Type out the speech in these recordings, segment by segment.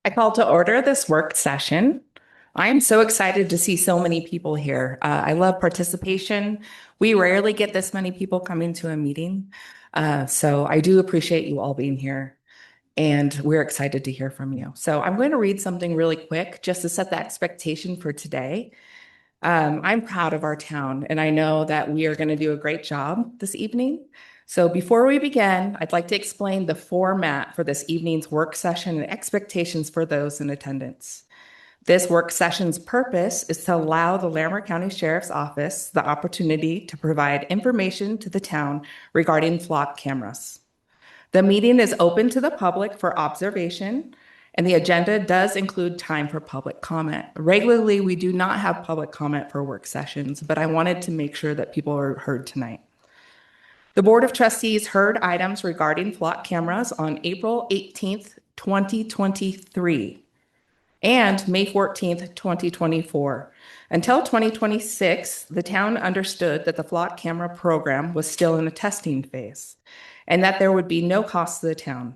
I call to order this work session. I am so excited to see so many people here. I love participation. We rarely get this many people coming to a meeting. So I do appreciate you all being here, and we're excited to hear from you. So I'm going to read something really quick just to set the expectation for today. I'm proud of our town, and I know that we are going to do a great job this evening. So before we begin, I'd like to explain the format for this evening's work session and expectations for those in attendance. This work session's purpose is to allow the Larimer County Sheriff's Office the opportunity to provide information to the town regarding flock cameras. The meeting is open to the public for observation, and the agenda does include time for public comment. Regularly, we do not have public comment for work sessions, but I wanted to make sure that people are heard tonight. The Board of Trustees heard items regarding flock cameras on April 18th, 2023 and May 14th, 2024. Until 2026, the town understood that the flock camera program was still in a testing phase and that there would be no cost to the town.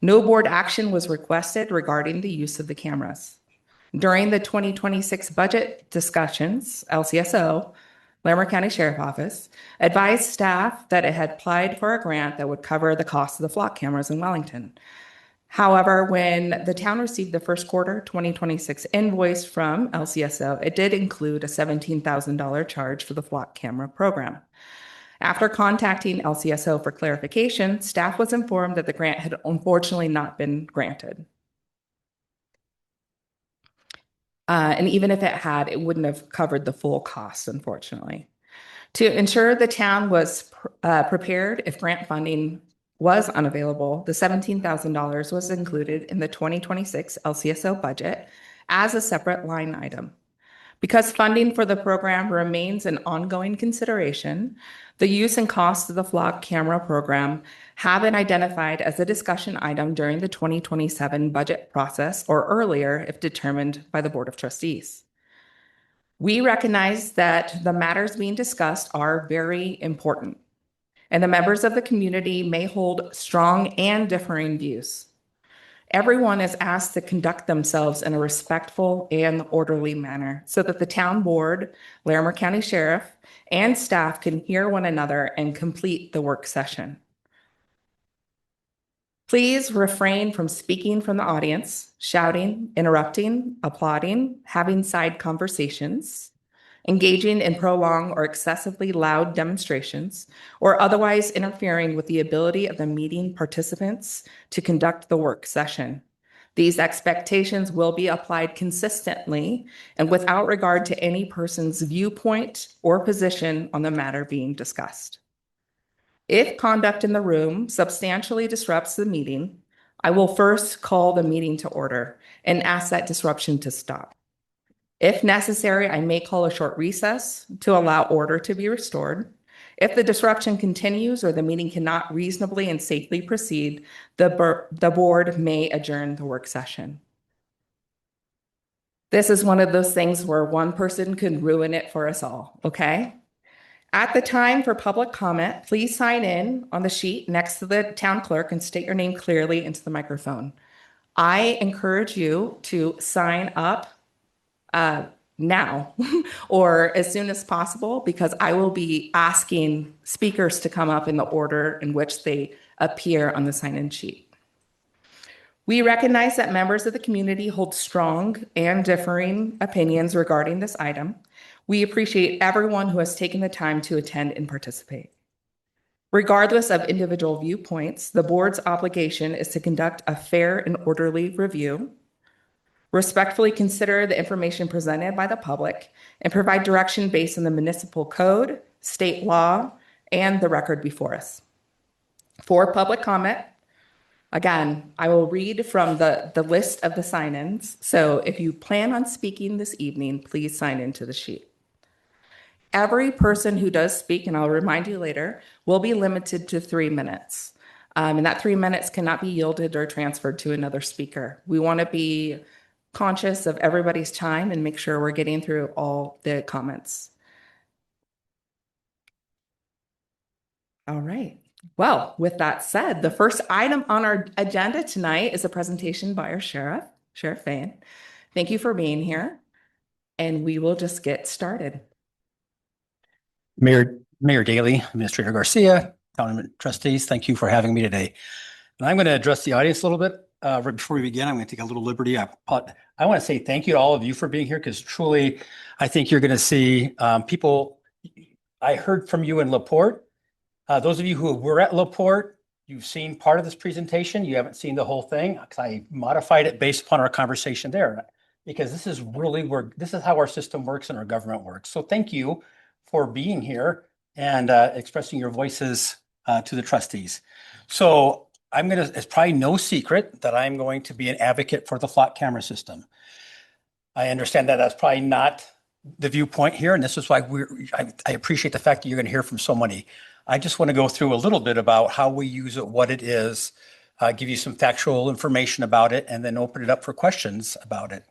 No board action was requested regarding the use of the cameras. During the 2026 budget discussions, LCSO, Larimer County Sheriff Office, advised staff that it had applied for a grant that would cover the cost of the flock cameras in Wellington. However, when the town received the first quarter 2026 invoice from LCSO, it did include a $17,000 charge for the flock camera program. After contacting LCSO for clarification, staff was informed that the grant had unfortunately not been granted. And even if it had, it wouldn't have covered the full cost, unfortunately. To ensure the town was prepared if grant funding was unavailable, the $17,000 was included in the 2026 LCSO budget as a separate line item. Because funding for the program remains an ongoing consideration, the use and cost of the flock camera program have been identified as a discussion item during the 2027 budget process or earlier if determined by the Board of Trustees. We recognize that the matters being discussed are very important, and the members of the community may hold strong and differing views. Everyone is asked to conduct themselves in a respectful and orderly manner so that the town board, Larimer County Sheriff, and staff can hear one another and complete the work session. Please refrain from speaking from the audience, shouting, interrupting, applauding, having side conversations, engaging in prolonged or excessively loud demonstrations, or otherwise interfering with the ability of the meeting participants to conduct the work session. These expectations will be applied consistently and without regard to any person's viewpoint or position on the matter being discussed. If conduct in the room substantially disrupts the meeting, I will first call the meeting to order and ask that disruption to stop. If necessary, I may call a short recess to allow order to be restored. If the disruption continues or the meeting cannot reasonably and safely proceed, the board may adjourn the work session. This is one of those things where one person can ruin it for us all, okay? At the time for public comment, please sign in on the sheet next to the town clerk and state your name clearly into the microphone. I encourage you to sign up now or as soon as possible because I will be asking speakers to come up in the order in which they appear on the sign-in sheet. We recognize that members of the community hold strong and differing opinions regarding this item. We appreciate everyone who has taken the time to attend and participate. Regardless of individual viewpoints, the board's obligation is to conduct a fair and orderly review, respectfully consider the information presented by the public, and provide direction based on the municipal code, state law, and the record before us. For public comment, again, I will read from the list of the sign-ins. So if you plan on speaking this evening, please sign into the sheet. Every person who does speak, and I'll remind you later, will be limited to 3 minutes. And that 3 minutes cannot be yielded or transferred to another speaker. We want to be conscious of everybody's time and make sure we're getting through all the comments. All right. Well, with that said, the first item on our agenda tonight is a presentation by our sheriff. Sheriff Feyen. Thank you for being here, and we will just get started. Mayor Daley, Administrator Garcia, Town Trustees, thank you for having me today. And I'm going to address the audience a little bit. Right before we begin, I'm going to take a little liberty. I want to say thank you to all of you for being here, because truly, I think you're going to see people. I heard from you in LaPorte. Those of you who were at LaPorte, you've seen part of this presentation. You haven't seen the whole thing, because I modified it based upon our conversation there, because this is how our system works and our government works. So thank you for being here and expressing your voices to the trustees. So it's probably no secret that I'm going to be an advocate for the flock camera system. I understand that that's probably not the viewpoint here, and this is why I appreciate the fact that you're going to hear from so many. I just want to go through a little bit about how we use it, what it is, give you some factual information about it, and then open it up for questions about it.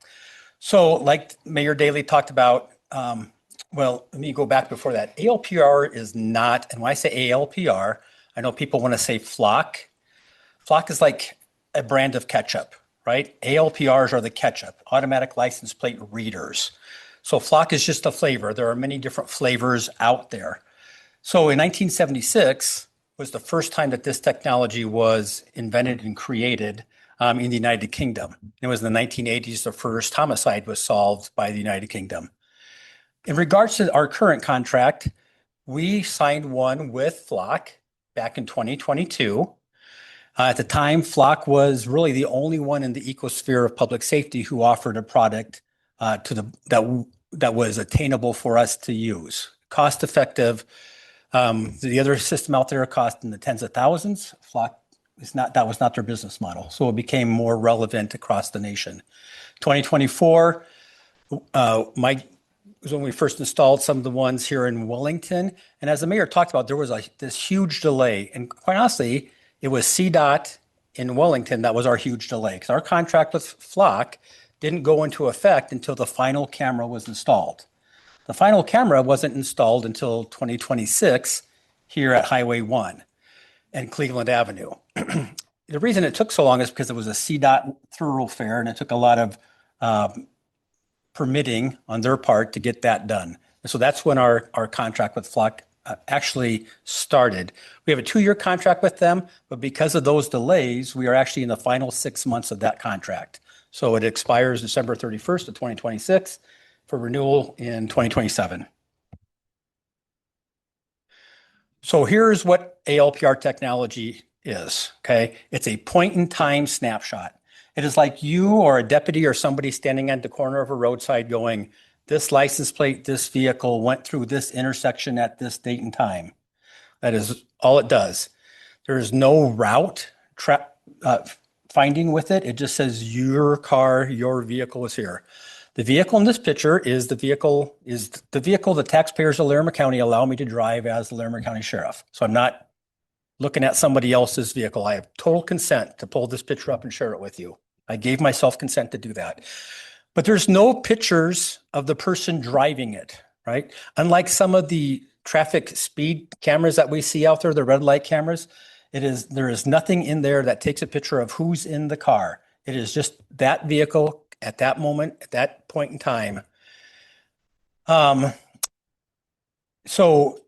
So like Mayor Daley talked about, well, let me go back before that. ALPR is not, and when I say ALPR, I know people want to say flock. Flock is like a brand of ketchup, right? ALPRs are the ketchup, automatic license plate readers. So flock is just a flavor. There are many different flavors out there. So in 1976 was the first time that this technology was invented and created in the United Kingdom. It was in the 1980s, the first homicide was solved by the United Kingdom. In regards to our current contract, we signed one with Flock back in 2022. At the time, Flock was really the only one in the ecosphere of public safety who offered a product that was attainable for us to use, cost effective. The other system out there cost in the tens of thousands. Flock that was not their business model, so it became more relevant across the nation. 2024, was when we first installed some of the ones here in Wellington. And as the mayor talked about, there was this huge delay. And quite honestly, it was CDOT in Wellington that was our huge delay, because our contract with Flock didn't go into effect until the final camera was installed. The final camera wasn't installed until 2026 here at Highway 1 and Cleveland Avenue. The reason it took so long is because it was a CDOT thoroughfare, and it took a lot of permitting on their part to get that done. And so that's when our contract with Flock actually started. We have a 2-year contract with them, but because of those delays, we are actually in the final 6 months of that contract. So it expires December 31st of 2026 for renewal in 2027. So here's what ALPR technology is, okay? It's a point-in-time snapshot. It is like you or a deputy or somebody standing at the corner of a roadside going, this license plate, this vehicle went through this intersection at this date and time. That is all it does. There is no route finding with it. It just says your car, your vehicle is here. The vehicle in this picture is the vehicle the taxpayers of Larimer County allow me to drive as the Larimer County Sheriff. So I'm not looking at somebody else's vehicle. I have total consent to pull this picture up and share it with you. I gave myself consent to do that. But there's no pictures of the person driving it, right? Unlike some of the traffic speed cameras that we see out there, the red light cameras, there is nothing in there that takes a picture of who's in the car. It is just that vehicle at that moment, at that point in time. So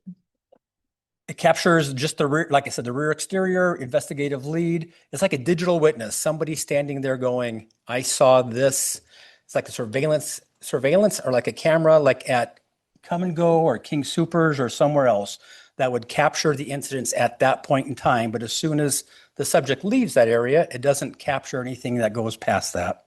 it captures just the rear, like I said, the rear exterior, investigative lead. It's like a digital witness, somebody standing there going, I saw this. It's like a surveillance or like a camera like at Come and Go or King Soopers or somewhere else that would capture the incidents at that point in time. But as soon as the subject leaves that area, it doesn't capture anything that goes past that.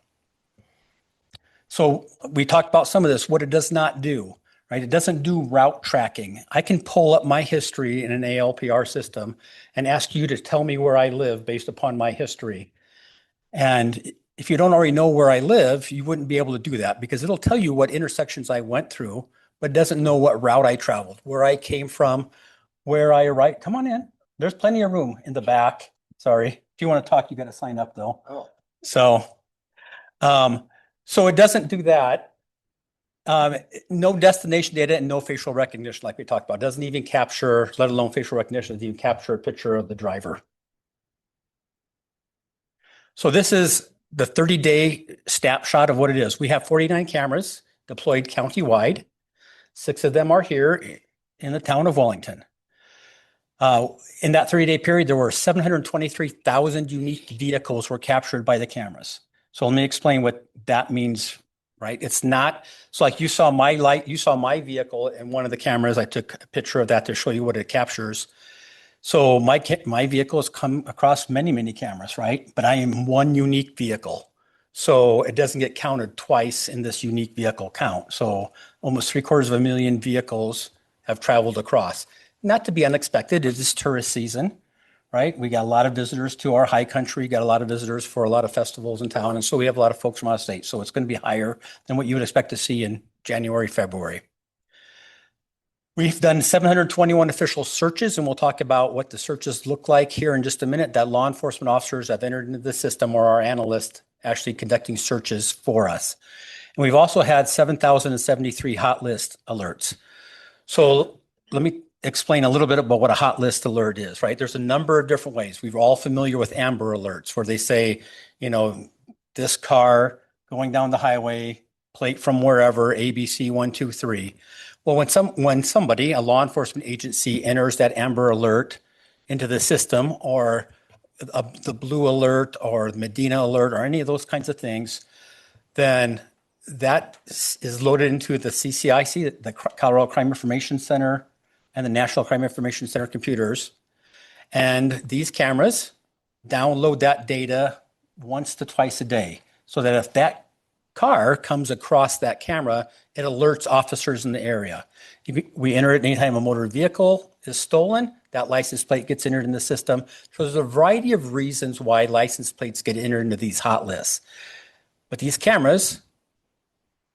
So we talked about some of this, what it does not do, right? It doesn't do route tracking. I can pull up my history in an ALPR system and ask you to tell me where I live based upon my history. And if you don't already know where I live, you wouldn't be able to do that, because it'll tell you what intersections I went through, but doesn't know what route I traveled, where I came from, where I arrived. Come on in. There's plenty of room in the back. Sorry. If you want to talk, you got to sign up though. Oh. So it doesn't do that. No destination data and no facial recognition like we talked about. It doesn't even capture, let alone facial recognition, it doesn't even capture a picture of the driver. So this is the 30-day snapshot of what it is. We have 49 cameras deployed countywide. 6 of them are here in the town of Wellington. In that 30-day period, there were 723,000 unique vehicles were captured by the cameras. So let me explain what that means, right? It's not, so like you saw my vehicle in one of the cameras. I took a picture of that to show you what it captures. So my vehicles come across many, many cameras, right? But I am one unique vehicle. So it doesn't get counted twice in this unique vehicle count. So almost 750,000 vehicles have traveled across. Not to be unexpected, it is tourist season, right? We got a lot of visitors to our high country, got a lot of visitors for a lot of festivals in town. And so we have a lot of folks from out of state. So it's going to be higher than what you would expect to see in January, February. We've done 721 official searches, and we'll talk about what the searches look like here in just a minute, that law enforcement officers have entered into the system or our analysts actually conducting searches for us. And we've also had 7,073 hot list alerts. So let me explain a little bit about what a hot list alert is, right? There's a number of different ways. We're all familiar with Amber alerts where they say, you know, this car going down the highway, plate from wherever, ABC 123. Well, when somebody, a law enforcement agency, enters that Amber alert into the system, or the Blue alert or the Medina alert or any of those kinds of things, then that is loaded into the CCIC, the Colorado Crime Information Center, and the National Crime Information Center computers. And these cameras download that data once to twice a day, so that if that car comes across that camera, it alerts officers in the area. We enter it anytime a motor vehicle is stolen, that license plate gets entered in the system. So there's a variety of reasons why license plates get entered into these hot lists. But these cameras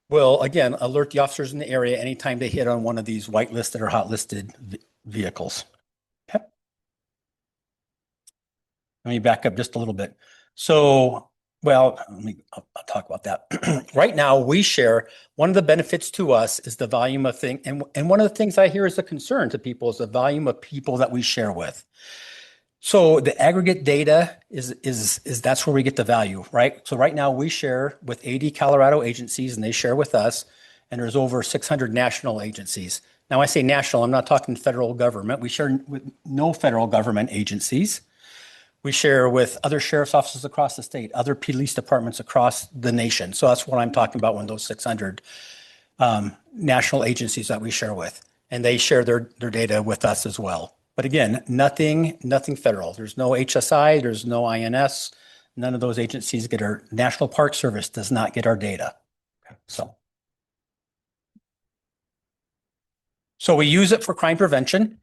will, again, alert the officers in the area anytime they hit on one of these whitelisted or hot listed vehicles. Okay. Let me back up just a little bit. So, well, I'll talk about that. Right now, we share, one of the benefits to us is the volume of things, and one of the things I hear is a concern to people is the volume of people that we share with. So the aggregate data is that's where we get the value, right? So right now we share with 80 Colorado agencies and they share with us, and there's over 600 national agencies. Now I say national, I'm not talking federal government. We share with no federal government agencies. We share with other sheriff's offices across the state, other police departments across the nation. So that's what I'm talking about when those 600 national agencies that we share with, and they share their data with us as well. But again, nothing federal. There's no HSI, there's no INS. None of those agencies get our National Park Service does not get our data. So we use it for crime prevention,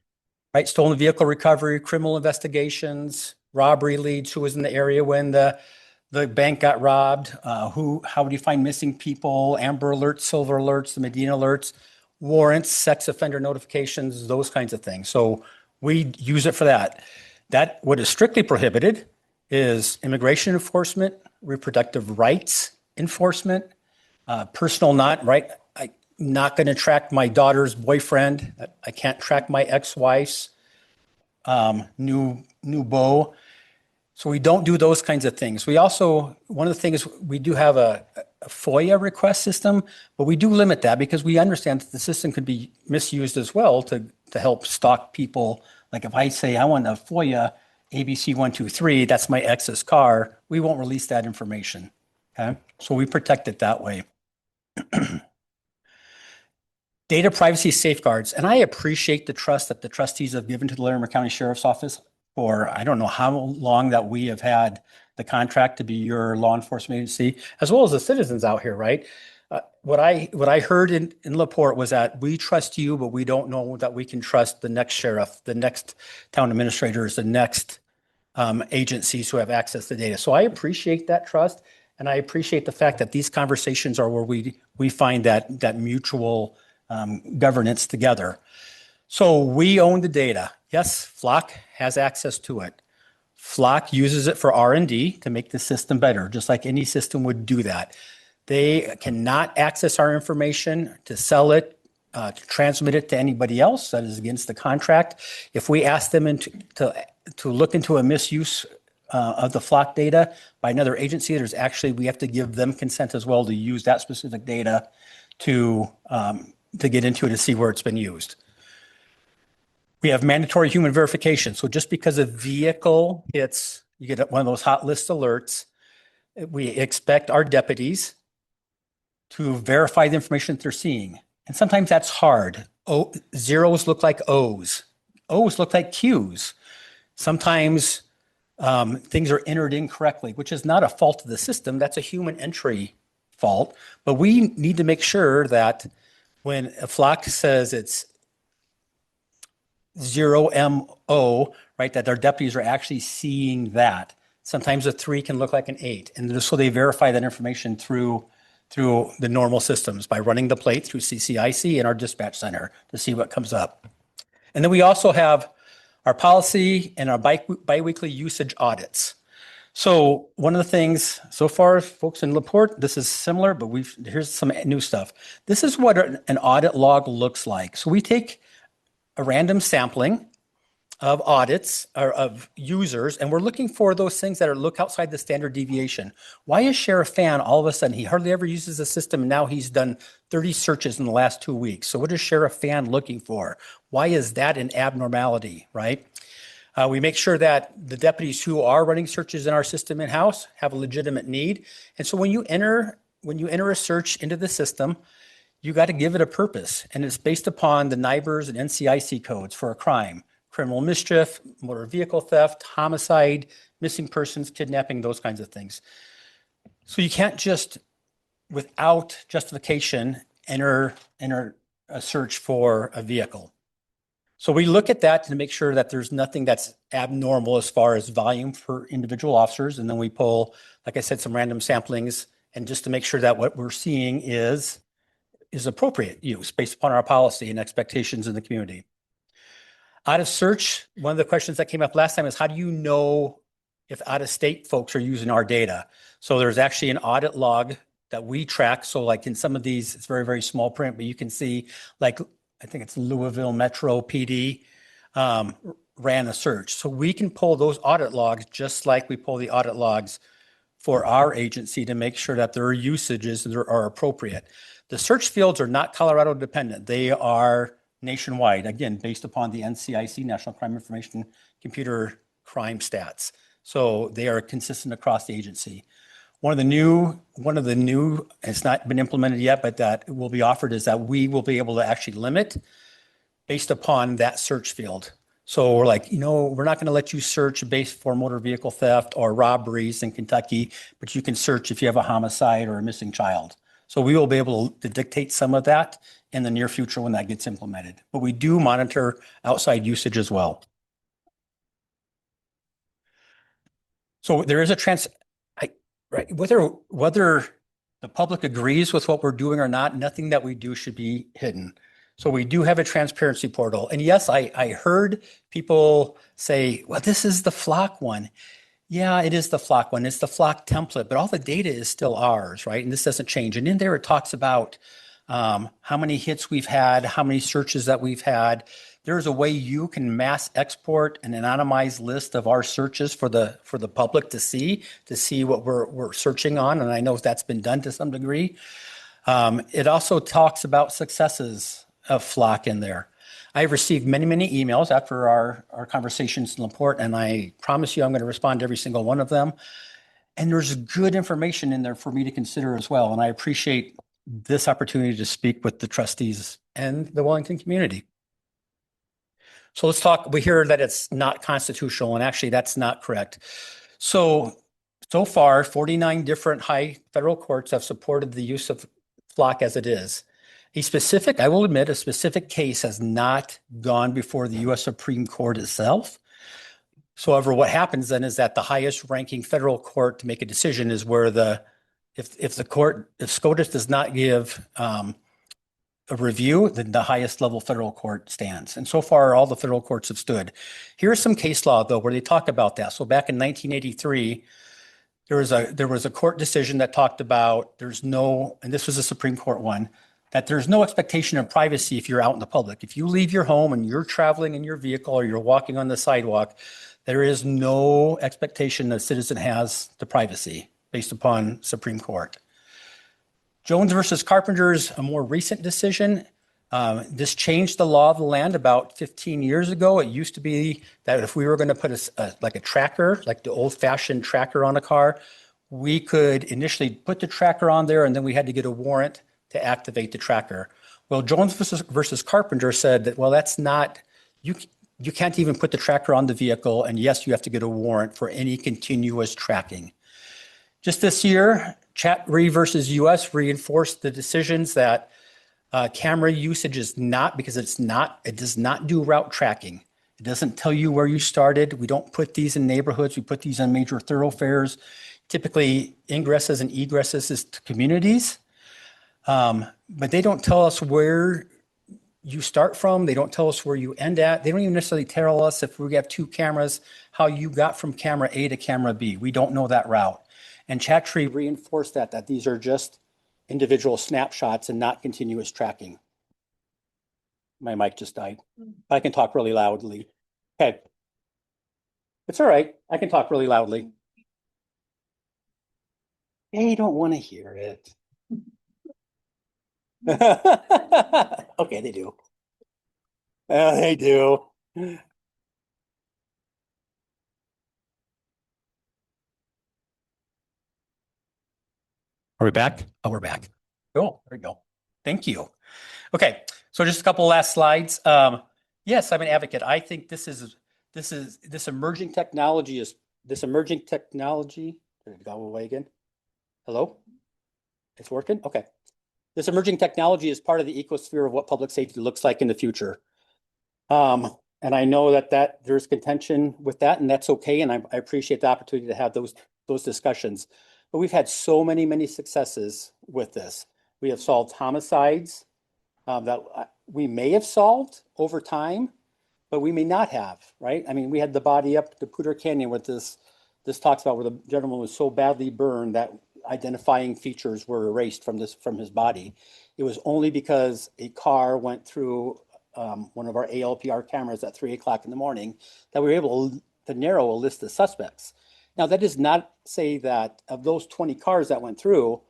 right? Stolen vehicle recovery, criminal investigations, robbery leads, who was in the area when the bank got robbed, how would you find missing people, Amber alerts, silver alerts, the Medina alerts, warrants, sex offender notifications, those kinds of things. So we use it for that. What is strictly prohibited is immigration enforcement, reproductive rights enforcement, personal right. I'm not going to track my daughter's boyfriend. I can't track my ex-wife's new beau. So we don't do those kinds of things. We also, one of the things, we do have a FOIA request system, but we do limit that because we understand that the system could be misused as well to help stalk people. Like if I say I want a FOIA ABC 123, that's my ex's car, we won't release that information. Okay, so we protect it that way. Data privacy safeguards, and I appreciate the trust that the trustees have given to the Larimer County Sheriff's Office for, I don't know how long that we have had the contract to be your law enforcement agency, as well as the citizens out here, right? What I heard in LaPorte was that we trust you, but we don't know that we can trust the next sheriff, the next town administrators, the next agencies who have access to data. So I appreciate that trust, and I appreciate the fact that these conversations are where we find that mutual governance together. So we own the data. Yes, Flock has access to it. Flock uses it for R&D to make the system better, just like any system would do that. They cannot access our information to sell it, to transmit it to anybody else. That is against the contract. If we ask them to look into a misuse of the flock data by another agency, we have to give them consent as well to use that specific data to get into it to see where it's been used. We have mandatory human verification. So just because a vehicle hits, you get one of those hot list alerts, we expect our deputies to verify the information that they're seeing. And sometimes that's hard. Zeros look like O's. O's look like Q's. Sometimes things are entered incorrectly, which is not a fault of the system. That's a human entry fault. But we need to make sure that when a flock says it's 0MO, right, that our deputies are actually seeing that. Sometimes a 3 can look like an 8. And so they verify that information through the normal systems by running the plate through CCIC and our dispatch center to see what comes up. And then we also have our policy and our biweekly usage audits. So one of the things so far, folks in LaPorte, this is similar, but here's some new stuff. This is what an audit log looks like. So we take a random sampling of audits or of users, and we're looking for those things that look outside the standard deviation. Why is Sheriff Feyen all of a sudden, he hardly ever uses the system, and now he's done 30 searches in the last 2 weeks. So what is Sheriff Feyen looking for? Why is that an abnormality, right? We make sure that the deputies who are running searches in our system in-house have a legitimate need. And so when you enter a search into the system, you got to give it a purpose, and it's based upon the NIBRS and NCIC codes for a crime. Criminal mischief, motor vehicle theft, homicide, missing persons, kidnapping, those kinds of things. So you can't just, without justification, enter a search for a vehicle. So we look at that to make sure that there's nothing that's abnormal as far as volume for individual officers. And then we pull, like I said, some random samplings, and just to make sure that what we're seeing is appropriate use based upon our policy and expectations in the community. Out of search, one of the questions that came up last time is, how do you know if out-of-state folks are using our data? So there's actually an audit log that we track. So like in some of these, it's very, very small print, but you can see, like, I think it's Louisville Metro PD ran a search. So we can pull those audit logs just like we pull the audit logs for our agency to make sure that their usages are appropriate. The search fields are not Colorado dependent. They are nationwide, again, based upon the NCIC, National Crime Information Computer Crime Stats. So they are consistent across the agency. One of the new, it's not been implemented yet, but that will be offered is that we will be able to actually limit based upon that search field. So we're like, we're not going to let you search based for motor vehicle theft or robberies in Kentucky, but you can search if you have a homicide or a missing child. So we will be able to dictate some of that in the near future when that gets implemented. But we do monitor outside usage as well. So there is whether the public agrees with what we're doing or not, nothing that we do should be hidden. So we do have a transparency portal. And yes, I heard people say, well, this is the flock one. Yeah, it is the flock one. It's the flock template, but all the data is still ours, right? And this doesn't change. And in there, it talks about how many hits we've had, how many searches that we've had. There's a way you can mass export an anonymized list of our searches for the public to see what we're searching on. And I know that's been done to some degree. It also talks about successes of flock in there. I've received many, many emails after our conversations in LaPorte, and I promise you I'm going to respond to every single one of them. And there's good information in there for me to consider as well. And I appreciate this opportunity to speak with the trustees and the Wellington community. So let's talk. We hear that it's not constitutional, and actually that's not correct. So far, 49 different high federal courts have supported the use of flock as it is. I will admit, a specific case has not gone before the U.S. Supreme Court itself. So, however, what happens then is that the highest ranking federal court to make a decision is where if SCOTUS does not give a review, then the highest level federal court stands. And so far, all the federal courts have stood. Here's some case law, though, where they talk about that. So back in 1983, there was a court decision that talked about and this was a Supreme Court one, that there's no expectation of privacy if you're out in the public. If you leave your home and you're traveling in your vehicle or you're walking on the sidewalk, There is no expectation that a citizen has to privacy based upon Supreme Court. Jones versus Carpenter is a more recent decision. This changed the law of the land about 15 years ago. It used to be that if we were going to put like a tracker, like the old-fashioned tracker on a car, we could initially put the tracker on there and then we had to get a warrant to activate the tracker. Well, Jones versus Carpenter said that, well, that's not, you can't even put the tracker on the vehicle, and yes, you have to get a warrant for any continuous tracking. Just this year, Chat Re versus US reinforced the decisions that camera usage is not, because it does not do route tracking. It doesn't tell you where you started. We don't put these in neighborhoods. We put these on major thoroughfares, typically ingresses and egresses to communities. But they don't tell us where you start from. They don't tell us where you end at. They don't even necessarily tell us if we have two cameras, how you got from camera A to camera B. We don't know that route. And Chattree reinforced that these are just individual snapshots and not continuous tracking. My mic just died. I can talk really loudly. Okay. It's all right. I can talk really loudly. They don't want to hear it. Okay, they do. They do. Are we back? Oh, we're back. Cool. There we go. Thank you. Okay, so just a couple last slides. Yes, I'm an advocate. I think this emerging technology is Did it go away again? Hello? It's working? Okay. This emerging technology is part of the ecosphere of what public safety looks like in the future. And I know that there's contention with that, and that's okay. And I appreciate the opportunity to have those discussions. But we've had so many successes with this. We have solved homicides that we may have solved over time, but we may not have, right? I mean, we had the body up the Poudre Canyon with this talks about where the gentleman was so badly burned that identifying features were erased from his body. It was only because a car went through one of our ALPR cameras at 3 o'clock in the morning that we were able to narrow a list of suspects. Now, that does not say that of those 20 cars that went through,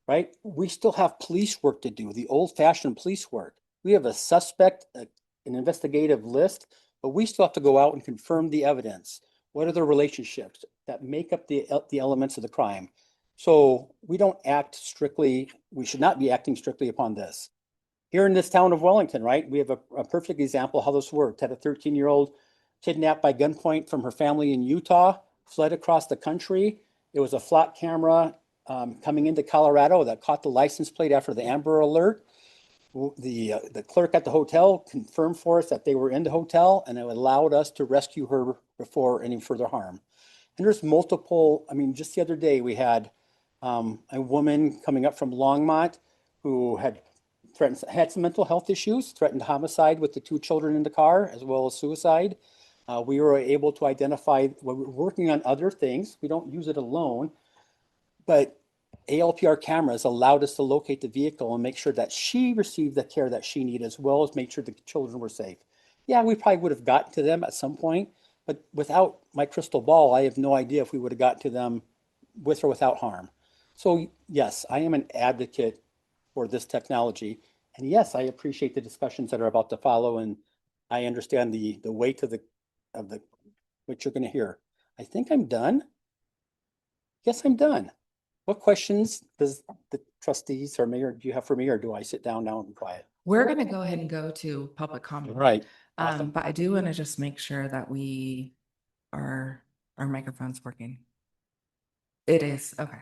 right, we still have police work to do, the old-fashioned police work. We have a suspect, an investigative list, but we still have to go out and confirm the evidence. What are the relationships that make up the elements of the crime? So we don't act strictly, we should not be acting strictly upon this. Here in this town of Wellington, right, we have a perfect example of how this worked. Had a 13-year-old kidnapped by gunpoint from her family in Utah, fled across the country. It was a flat camera coming into Colorado that caught the license plate after the Amber Alert. The clerk at the hotel confirmed for us that they were in the hotel, and it allowed us to rescue her before any further harm. And there's multiple, I mean, just the other day we had a woman coming up from Longmont who had some mental health issues, threatened homicide with the 2 children in the car, as well as suicide. We were able to identify, we're working on other things. We don't use it alone, but ALPR cameras allowed us to locate the vehicle and make sure that she received the care that she needed, as well as make sure the children were safe. Yeah, we probably would have gotten to them at some point, but without my crystal ball, I have no idea if we would have gotten to them with or without harm. So yes, I am an advocate for this technology. And yes, I appreciate the discussions that are about to follow, and I understand the weight of what you're going to hear. I think I'm done. Yes, I'm done. What questions does the trustees or mayor do you have for me, or do I sit down now and be quiet? We're going to go ahead and go to public comment. Right. Awesome. But I do want to just make sure that our microphone's working. It is. Okay.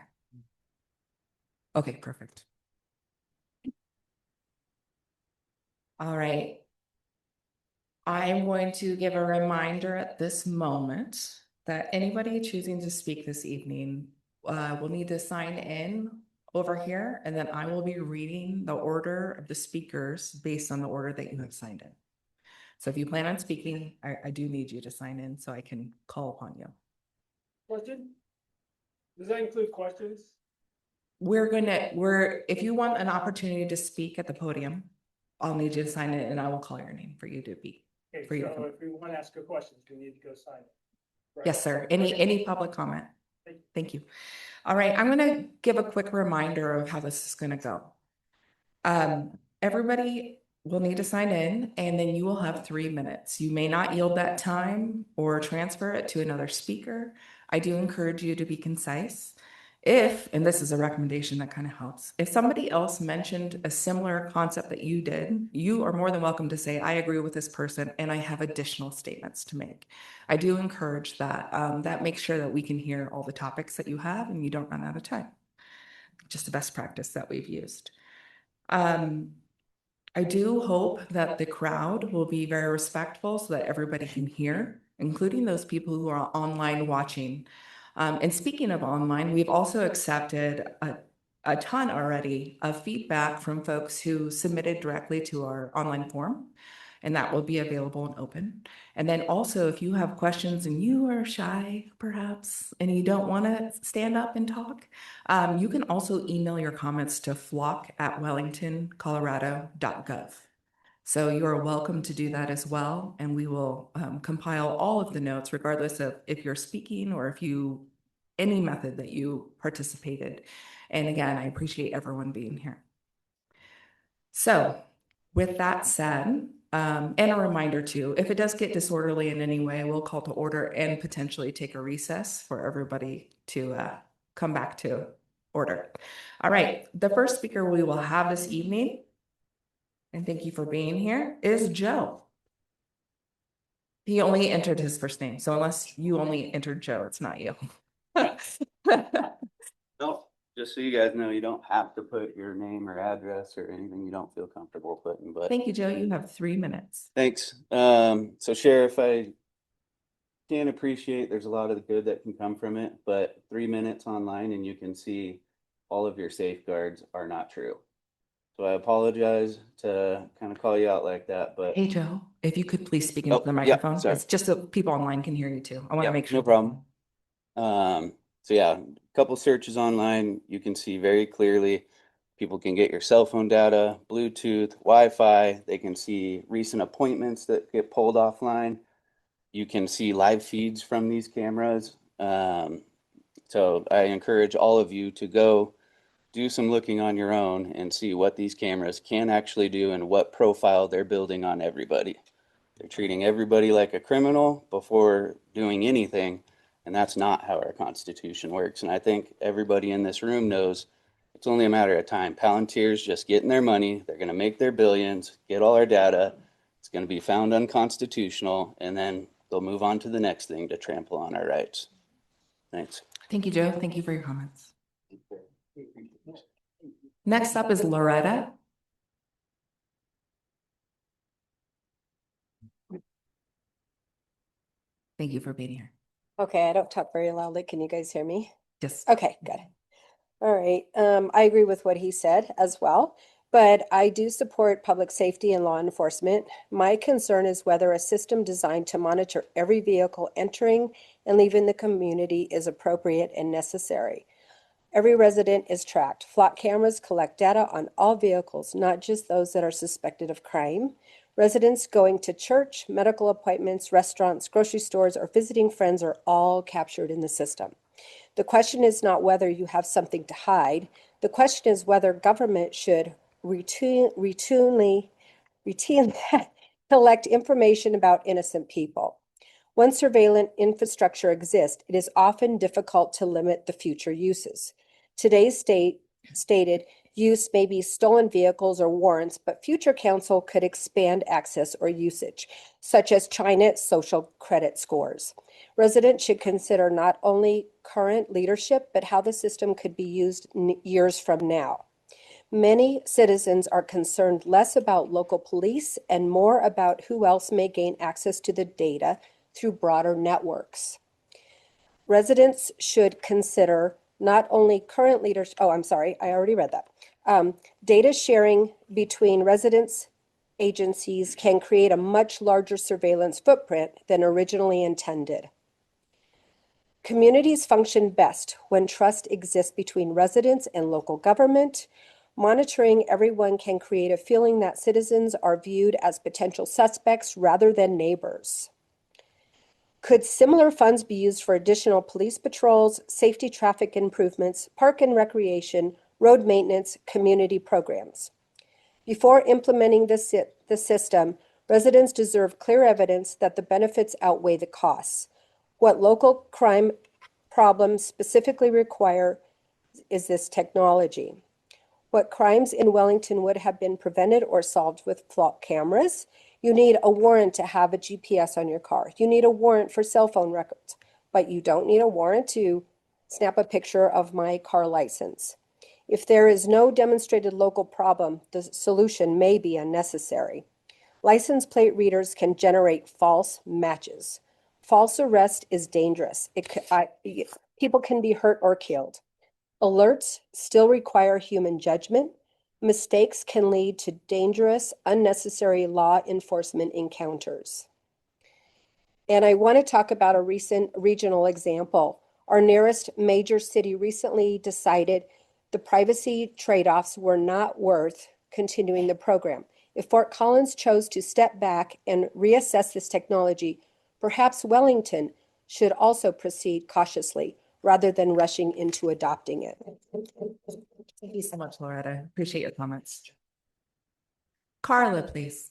Okay, perfect. All right. I'm going to give a reminder at this moment that anybody choosing to speak this evening will need to sign in over here, and then I will be reading the order of the speakers based on the order that you have signed in. So if you plan on speaking, I do need you to sign in so I can call upon you. Question? Does that include questions? If you want an opportunity to speak at the podium, I'll need you to sign in and I will call your name for you to be. Okay, For you. so if we want to ask a question, we need to go sign it. Yes, sir. Any public comment? Thank you. All right, I'm going to give a quick reminder of how this is going to go. Everybody will need to sign in, and then you will have 3 minutes. You may not yield that time or transfer it to another speaker. I do encourage you to be concise. If, and this is a recommendation that kind of helps, if somebody else mentioned a similar concept that you did, you are more than welcome to say, I agree with this person and I have additional statements to make. I do encourage that. That makes sure that we can hear all the topics that you have and you don't run out of time. Just a best practice that we've used. I do hope that the crowd will be very respectful so that everybody can hear, including those people who are online watching. And speaking of online, we've also accepted a ton already of feedback from folks who submitted directly to our online form, and that will be available and open. And then also, if you have questions and you are shy, perhaps, and you don't want to stand up and talk, you can also email your comments to flock@wellingtoncolorado.gov. So you are welcome to do that as well, and we will compile all of the notes, regardless of if you're speaking or if you, any method that you participated. And again, I appreciate everyone being here. So with that said, and a reminder too, if it does get disorderly in any way, we'll call to order and potentially take a recess for everybody to come back to order. All right, the first speaker we will have this evening, and thank you for being here, is Joe. He only entered his first name, so unless you only entered Joe, it's not you. No, just so you guys know, you don't have to put your name or address or anything you don't feel comfortable putting, but Thank you, Joe. You have 3 minutes. thanks. So Sheriff, I can appreciate there's a lot of the good that can come from it, but 3 minutes online and you can see all of your safeguards are not true. So I apologize to kind of call you out like that, but Hey, Joe, if you could please speak into Oh, the yeah, microphone. sorry. It's just so people online can hear you too. I want to Yeah, make sure. no problem. So yeah, a couple searches online, you can see very clearly people can get your cell phone data, Bluetooth, Wi-Fi. They can see recent appointments that get pulled offline. You can see live feeds from these cameras. So I encourage all of you to go do some looking on your own and see what these cameras can actually do and what profile they're building on everybody. They're treating everybody like a criminal before doing anything, and that's not how our Constitution works. And I think everybody in this room knows it's only a matter of time. Palantir's just getting their money. They're going to make their billions, get all our data. It's going to be found unconstitutional, and then they'll move on to the next thing to trample on our rights. Thanks. Thank you, Joe. Thank you for your comments. Next up is Loretta. Thank you for being here. Okay, I don't talk very loudly. Can you guys hear me? Yes. Okay, good. All right. I agree with what he said as well, but I do support public safety and law enforcement. My concern is whether a system designed to monitor every vehicle entering and leaving the community is appropriate and necessary. Every resident is tracked. Flock cameras collect data on all vehicles, not just those that are suspected of crime. Residents going to church, medical appointments, restaurants, grocery stores, or visiting friends are all captured in the system. The question is not whether you have something to hide. The question is whether government should routinely collect information about innocent people. Once surveillance infrastructure exists, it is often difficult to limit the future uses. Today's stated use may be stolen vehicles or warrants, but future council could expand access or usage, such as China social credit scores. Residents should consider not only current leadership, but how the system could be used years from now. Many citizens are concerned less about local police and more about who else may gain access to the data through broader networks. Residents should consider not only current leaders, oh, I'm sorry, I already read that. Data sharing between residents, agencies can create a much larger surveillance footprint than originally intended. Communities function best when trust exists between residents and local government. Monitoring everyone can create a feeling that citizens are viewed as potential suspects rather than neighbors. Could similar funds be used for additional police patrols, safety traffic improvements, park and recreation, road maintenance, community programs? Before implementing the system, residents deserve clear evidence that the benefits outweigh the costs. What local crime problems specifically require is this technology. What crimes in Wellington would have been prevented or solved with flock cameras? You need a warrant to have a GPS on your car. You need a warrant for cell phone records, but you don't need a warrant to snap a picture of my car license. If there is no demonstrated local problem, the solution may be unnecessary. License plate readers can generate false matches. False arrest is dangerous. People can be hurt or killed. Alerts still require human judgment. Mistakes can lead to dangerous, unnecessary law enforcement encounters. And I want to talk about a recent regional example. Our nearest major city recently decided the privacy trade-offs were not worth continuing the program. If Fort Collins chose to step back and reassess this technology, perhaps Wellington should also proceed cautiously rather than rushing into adopting it. Thank you so much, Loretta. Appreciate your comments. Carla, please.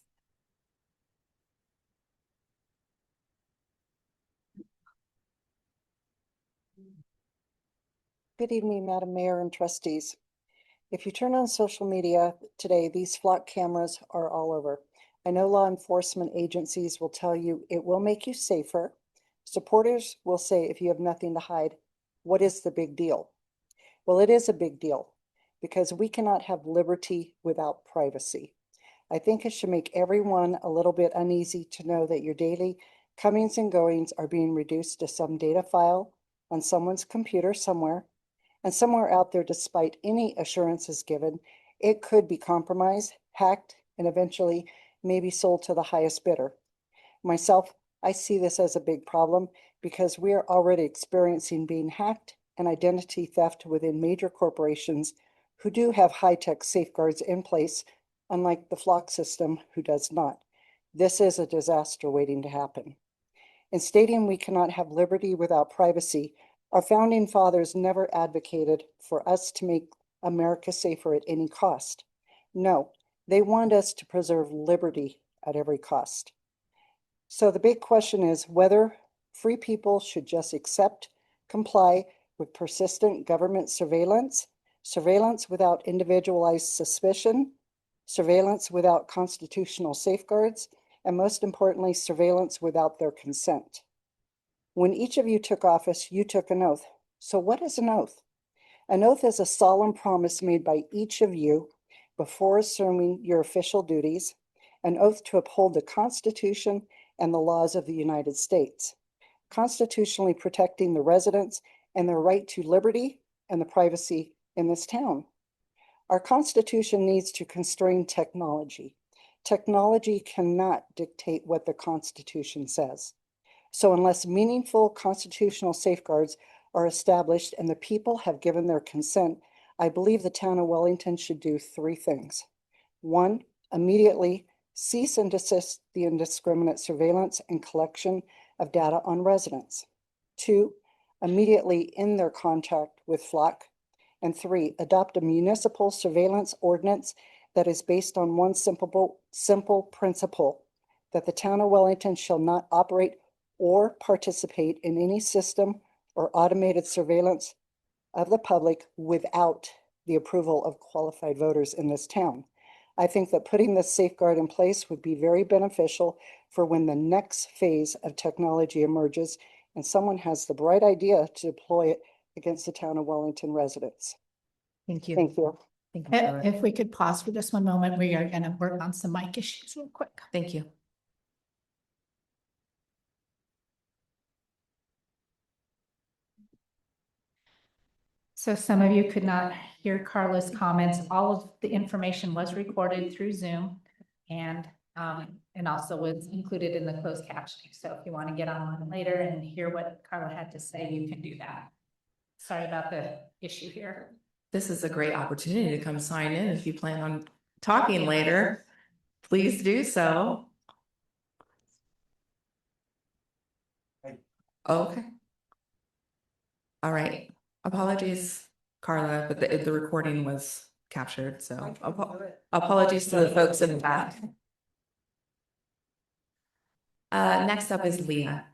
Good evening, Madam Mayor and trustees. If you turn on social media today, these flock cameras are all over. I know law enforcement agencies will tell you it will make you safer. Supporters will say if you have nothing to hide, what is the big deal? Well, it is a big deal because we cannot have liberty without privacy. I think it should make everyone a little bit uneasy to know that your daily comings and goings are being reduced to some data file on someone's computer somewhere. And somewhere out there, despite any assurances given, it could be compromised, hacked, and eventually maybe sold to the highest bidder. Myself, I see this as a big problem because we are already experiencing being hacked and identity theft within major corporations who do have high-tech safeguards in place, unlike the flock system who does not. This is a disaster waiting to happen. In stating we cannot have liberty without privacy, our founding fathers never advocated for us to make America safer at any cost. No, they want us to preserve liberty at every cost. So the big question is whether free people should just accept, comply with persistent government surveillance, surveillance without individualized suspicion, surveillance without constitutional safeguards, and most importantly, surveillance without their consent. When each of you took office, you took an oath. So what is an oath? An oath is a solemn promise made by each of you before assuming your official duties, an oath to uphold the Constitution and the laws of the United States, constitutionally protecting the residents and their right to liberty and the privacy in this town. Our Constitution needs to constrain technology. Technology cannot dictate what the Constitution says. So unless meaningful constitutional safeguards are established and the people have given their consent, I believe the town of Wellington should do three things. One, immediately cease and desist the indiscriminate surveillance and collection of data on residents. Two, immediately end their contract with Flock. And three, adopt a municipal surveillance ordinance that is based on one simple principle, that the town of Wellington shall not operate or participate in any system or automated surveillance of the public without the approval of qualified voters in this town. I think that putting this safeguard in place would be very beneficial for when the next phase of technology emerges and someone has the bright idea to deploy it against the town of Wellington residents. Thank you. Thank you. Thank you, Carla. If we could pause for just one moment, we are going to work on some mic issues real quick. Thank you. So some of you could not hear Carla's comments. All of the information was recorded through Zoom and also was included in the closed captioning. So if you want to get on later and hear what Carla had to say, you can do that. Sorry about the issue here. This is a great opportunity to come sign in. If you plan on talking later, please do so. Okay. All right. Apologies, Carla, but the recording was captured, so apologies to the folks in the back. Next up is Leah.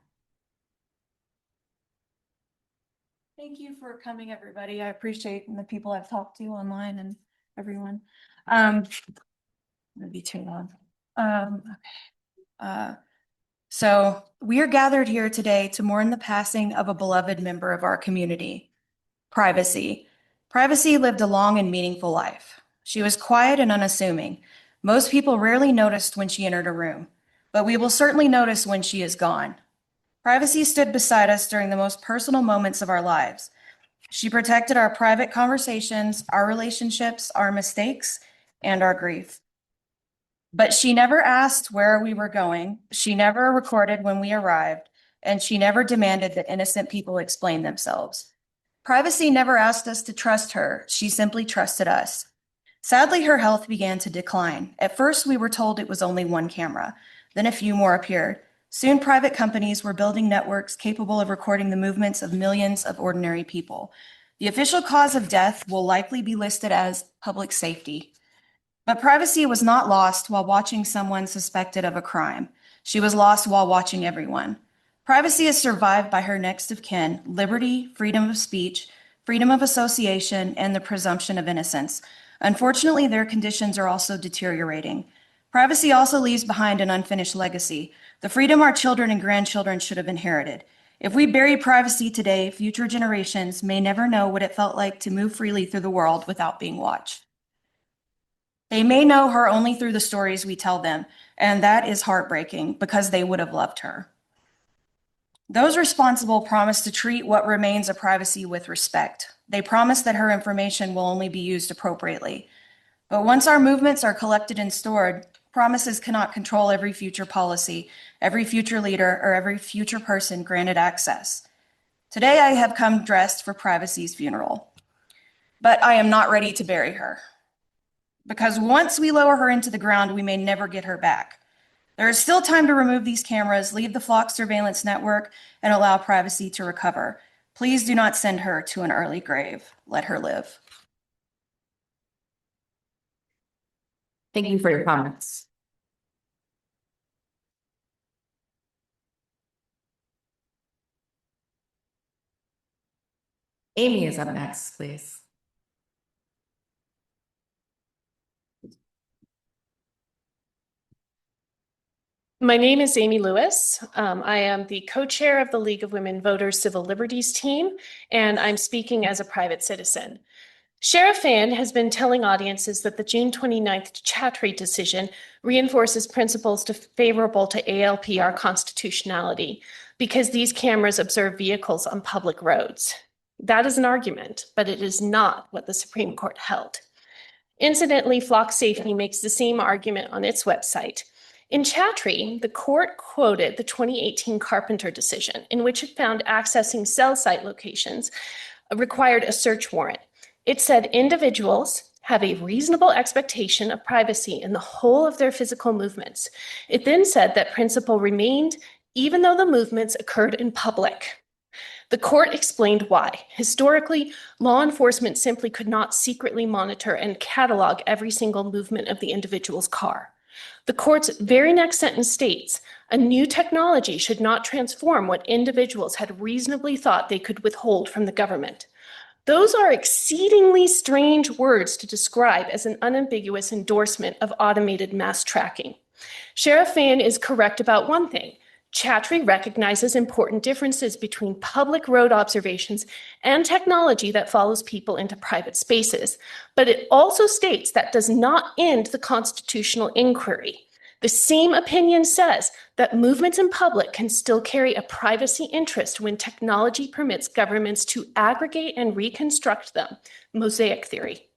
Thank you for coming, everybody. I appreciate the people I've talked to online and everyone. Maybe too long. So we are gathered here today to mourn the passing of a beloved member of our community. Privacy. Privacy lived a long and meaningful life. She was quiet and unassuming. Most people rarely noticed when she entered a room, but we will certainly notice when she is gone. Privacy stood beside us during the most personal moments of our lives. She protected our private conversations, our relationships, our mistakes, and our grief. But she never asked where we were going. She never recorded when we arrived, and she never demanded that innocent people explain themselves. Privacy never asked us to trust her. She simply trusted us. Sadly, her health began to decline. At first, we were told it was only one camera. Then a few more appeared. Soon, private companies were building networks capable of recording the movements of millions of ordinary people. The official cause of death will likely be listed as public safety. But privacy was not lost while watching someone suspected of a crime. She was lost while watching everyone. Privacy is survived by her next of kin: liberty, freedom of speech, freedom of association, and the presumption of innocence. Unfortunately, their conditions are also deteriorating. Privacy also leaves behind an unfinished legacy, the freedom our children and grandchildren should have inherited. If we bury privacy today, future generations may never know what it felt like to move freely through the world without being watched. They may know her only through the stories we tell them, and that is heartbreaking because they would have loved her. Those responsible promise to treat what remains of privacy with respect. They promise that her information will only be used appropriately. But once our movements are collected and stored, promises cannot control every future policy, every future leader, or every future person granted access. Today, I have come dressed for privacy's funeral, but I am not ready to bury her. Because once we lower her into the ground, we may never get her back. There is still time to remove these cameras, leave the flock surveillance network, and allow privacy to recover. Please do not send her to an early grave. Let her live. Thank you for your comments. Amy is up next, please. My name is Amy Lewis. I am the co-chair of the League of Women Voters Civil Liberties team, and I'm speaking as a private citizen. Sheriff Feyen has been telling audiences that the June 29th Chattree decision reinforces principles favorable to ALPR constitutionality because these cameras observe vehicles on public roads. That is an argument, but it is not what the Supreme Court held. Incidentally, Flock Safety makes the same argument on its website. In Chattree, the court quoted the 2018 Carpenter decision, in which it found accessing cell site locations required a search warrant. It said individuals have a reasonable expectation of privacy in the whole of their physical movements. It then said that principle remained even though the movements occurred in public. The court explained why. Historically, law enforcement simply could not secretly monitor and catalog every single movement of the individual's car. The court's very next sentence states, a new technology should not transform what individuals had reasonably thought they could withhold from the government. Those are exceedingly strange words to describe as an unambiguous endorsement of automated mass tracking. Sheriff Feyen is correct about one thing. Chattree recognizes important differences between public road observations and technology that follows people into private spaces, but it also states that does not end the constitutional inquiry. The same opinion says that movements in public can still carry a privacy interest when technology permits governments to aggregate and reconstruct them, mosaic theory.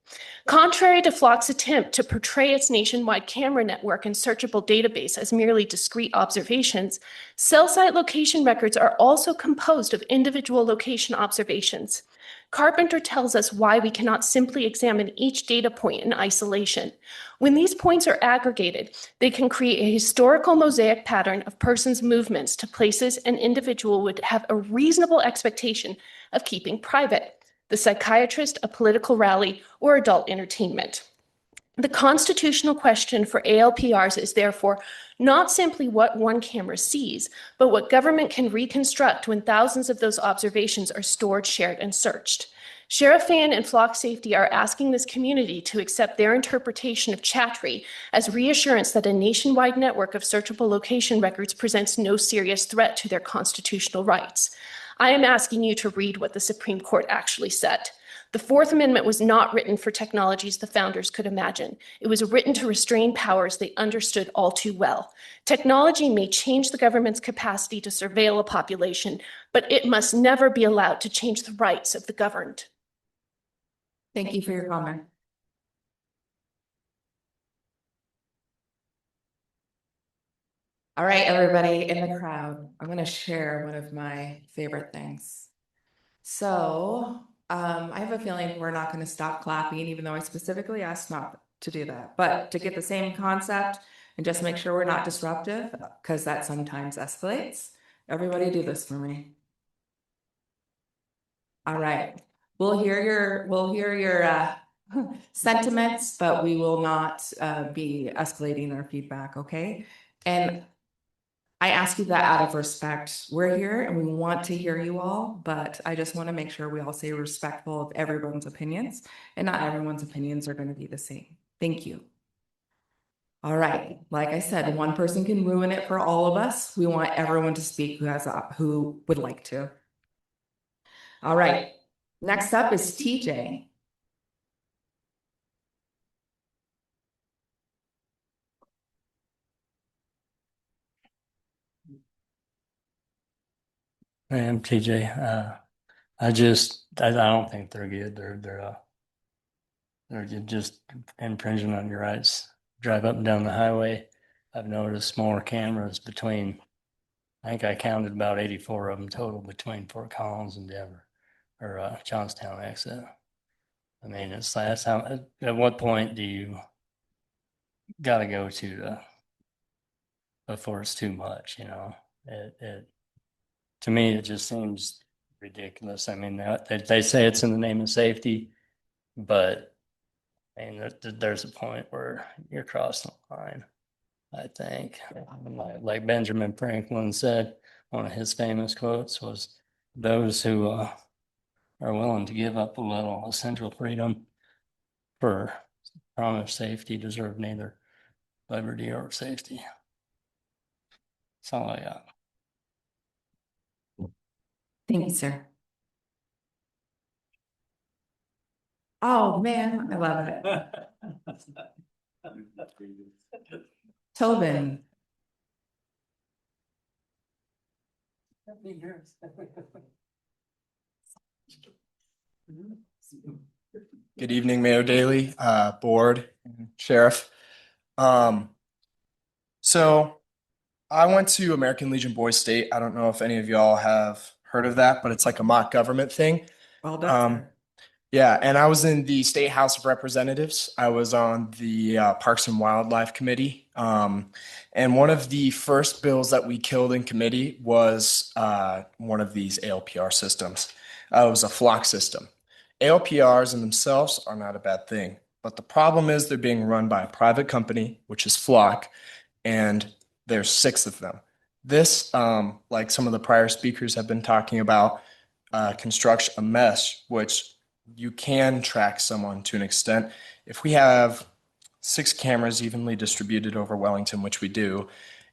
Contrary to Flock's attempt to portray its nationwide camera network and searchable database as merely discrete observations, cell site location records are also composed of individual location observations. Carpenter tells us why we cannot simply examine each data point in isolation. When these points are aggregated, they can create a historical mosaic pattern of persons' movements to places an individual would have a reasonable expectation of keeping private: the psychiatrist, a political rally, or adult entertainment. The constitutional question for ALPRs is therefore not simply what one camera sees, but what government can reconstruct when thousands of those observations are stored, shared, and searched. Sheriff Feyen and Flock Safety are asking this community to accept their interpretation of Chatry as reassurance that a nationwide network of searchable location records presents no serious threat to their constitutional rights. I am asking you to read what the Supreme Court actually said. The Fourth Amendment was not written for technologies the founders could imagine. It was written to restrain powers they understood all too well. Technology may change the government's capacity to surveil a population, but it must never be allowed to change the rights of the governed. Thank you for your comment. All right, everybody in the crowd, I'm going to share one of my favorite things. So I have a feeling we're not going to stop clapping, even though I specifically asked not to do that. But to get the same concept and just make sure we're not disruptive, because that sometimes escalates. Everybody do this for me. All right. We'll hear your sentiments, but we will not be escalating our feedback, okay? And I ask you that out of respect. We're here and we want to hear you all, but I just want to make sure we all stay respectful of everyone's opinions, and not everyone's opinions are going to be the same. Thank you. All right. Like I said, one person can ruin it for all of us. We want everyone to speak who would like to. All right. Next up is TJ. I am TJ. I don't think they're good. They're just infringing on your rights. Drive up and down the highway. I've noticed more cameras between, I think I counted about 84 of them total between Fort Collins and Denver, or Johnstown exit. I mean, that's how, at what point do you got to go to before it's too much, you know? To me, it just seems ridiculous. I mean, they say it's in the name of safety, but I mean, there's a point where you're crossing the line, I think. Like Benjamin Franklin said, one of his famous quotes was, those who are willing to give up a little essential freedom for promised safety deserve neither liberty or safety. That's all I got. Thank you, sir. Oh, man, I love it. Tobin. Good evening, Mayo Daily, board, sheriff. So I went to American Legion Boys State. I don't know if any of y'all have heard of that, but it's like a mock government thing. Well done. Yeah, and I was in the State House of Representatives. I was on the Parks and Wildlife Committee. And one of the first bills that we killed in committee was one of these ALPR systems. It was a flock system. ALPRs in themselves are not a bad thing, but the problem is they're being run by a private company, which is Flock, and there's 6 of them. This, like some of the prior speakers have been talking about, construct a mesh, which you can track someone to an extent. If we have 6 cameras evenly distributed over Wellington, which we do,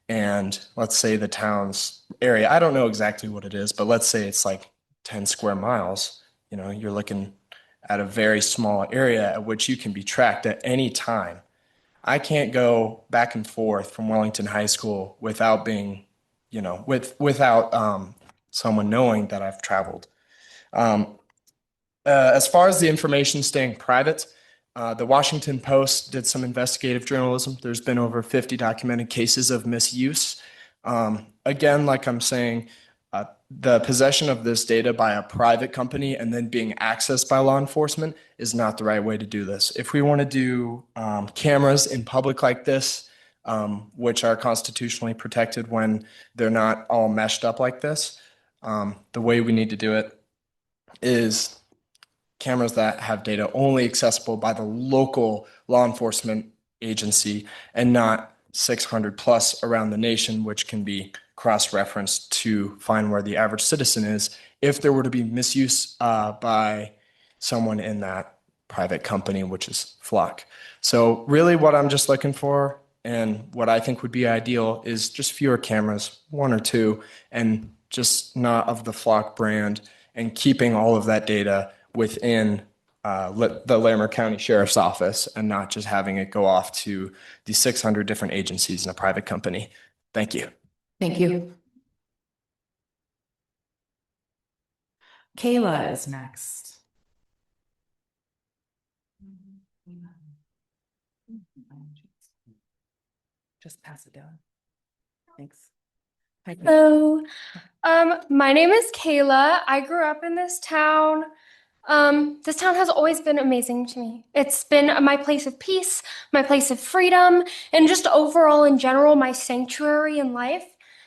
and let's say the town's area, I don't know exactly what it is, but let's say it's like 10 square miles, you know, you're looking at a very small area at which you can be tracked at any time. I can't go back and forth from Wellington High School without being, you know, without someone knowing that I've traveled. As far as the information staying private, the Washington Post did some investigative journalism. There's been over 50 documented cases of misuse. Again, like I'm saying, the possession of this data by a private company and then being accessed by law enforcement is not the right way to do this. If we want to do cameras in public like this, which are constitutionally protected when they're not all meshed up like this, the way we need to do it is cameras that have data only accessible by the local law enforcement agency and not 600 plus around the nation, which can be cross-referenced to find where the average citizen is if there were to be misuse by someone in that private company, which is Flock. So really what I'm just looking for and what I think would be ideal is just fewer cameras, 1 or 2, and just not of the Flock brand, and keeping all of that data within the Larimer County Sheriff's Office and not just having it go off to the 600 different agencies in a private company. Thank you. Thank you. Kayla is next. Just pass it down. Thanks. Hi, Kayla. Hello. My name is Kayla. I grew up in this town. This town has always been amazing to me. It's been my place of peace, my place of freedom, and just overall in general, my sanctuary in life.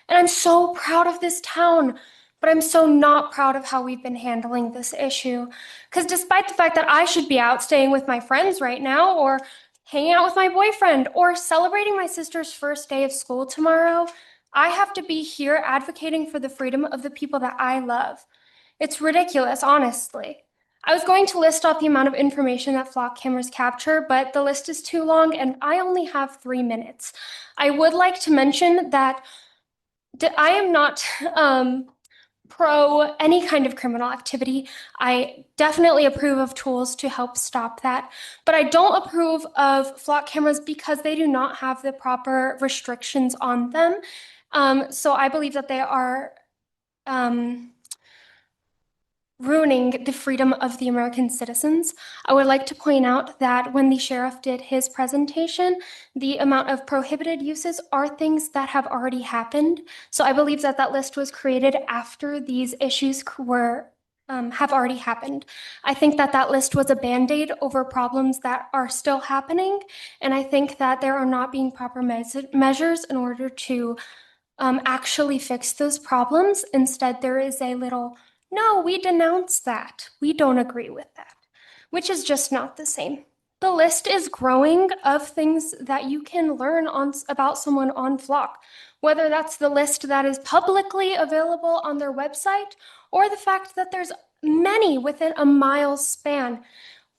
And I'm so proud of this town, but I'm so not proud of how we've been handling this issue. Because despite the fact that I should be out staying with my friends right now, or hanging out with my boyfriend, or celebrating my sister's first day of school tomorrow, I have to be here advocating for the freedom of the people that I love. It's ridiculous, honestly. I was going to list off the amount of information that Flock cameras capture, but the list is too long and I only have 3 minutes. I would like to mention that I am not pro any kind of criminal activity. I definitely approve of tools to help stop that, but I don't approve of Flock cameras because they do not have the proper restrictions on them. So I believe that they are ruining the freedom of the American citizens. I would like to point out that when the sheriff did his presentation, the amount of prohibited uses are things that have already happened. So I believe that that list was created after these issues have already happened. I think that that list was a Band-Aid over problems that are still happening. And I think that there are not being proper measures in order to actually fix those problems. Instead, there is a little, no, we denounce that. We don't agree with that, which is just not the same. The list is growing of things that you can learn about someone on Flock, whether that's the list that is publicly available on their website or the fact that there's many within a mile span.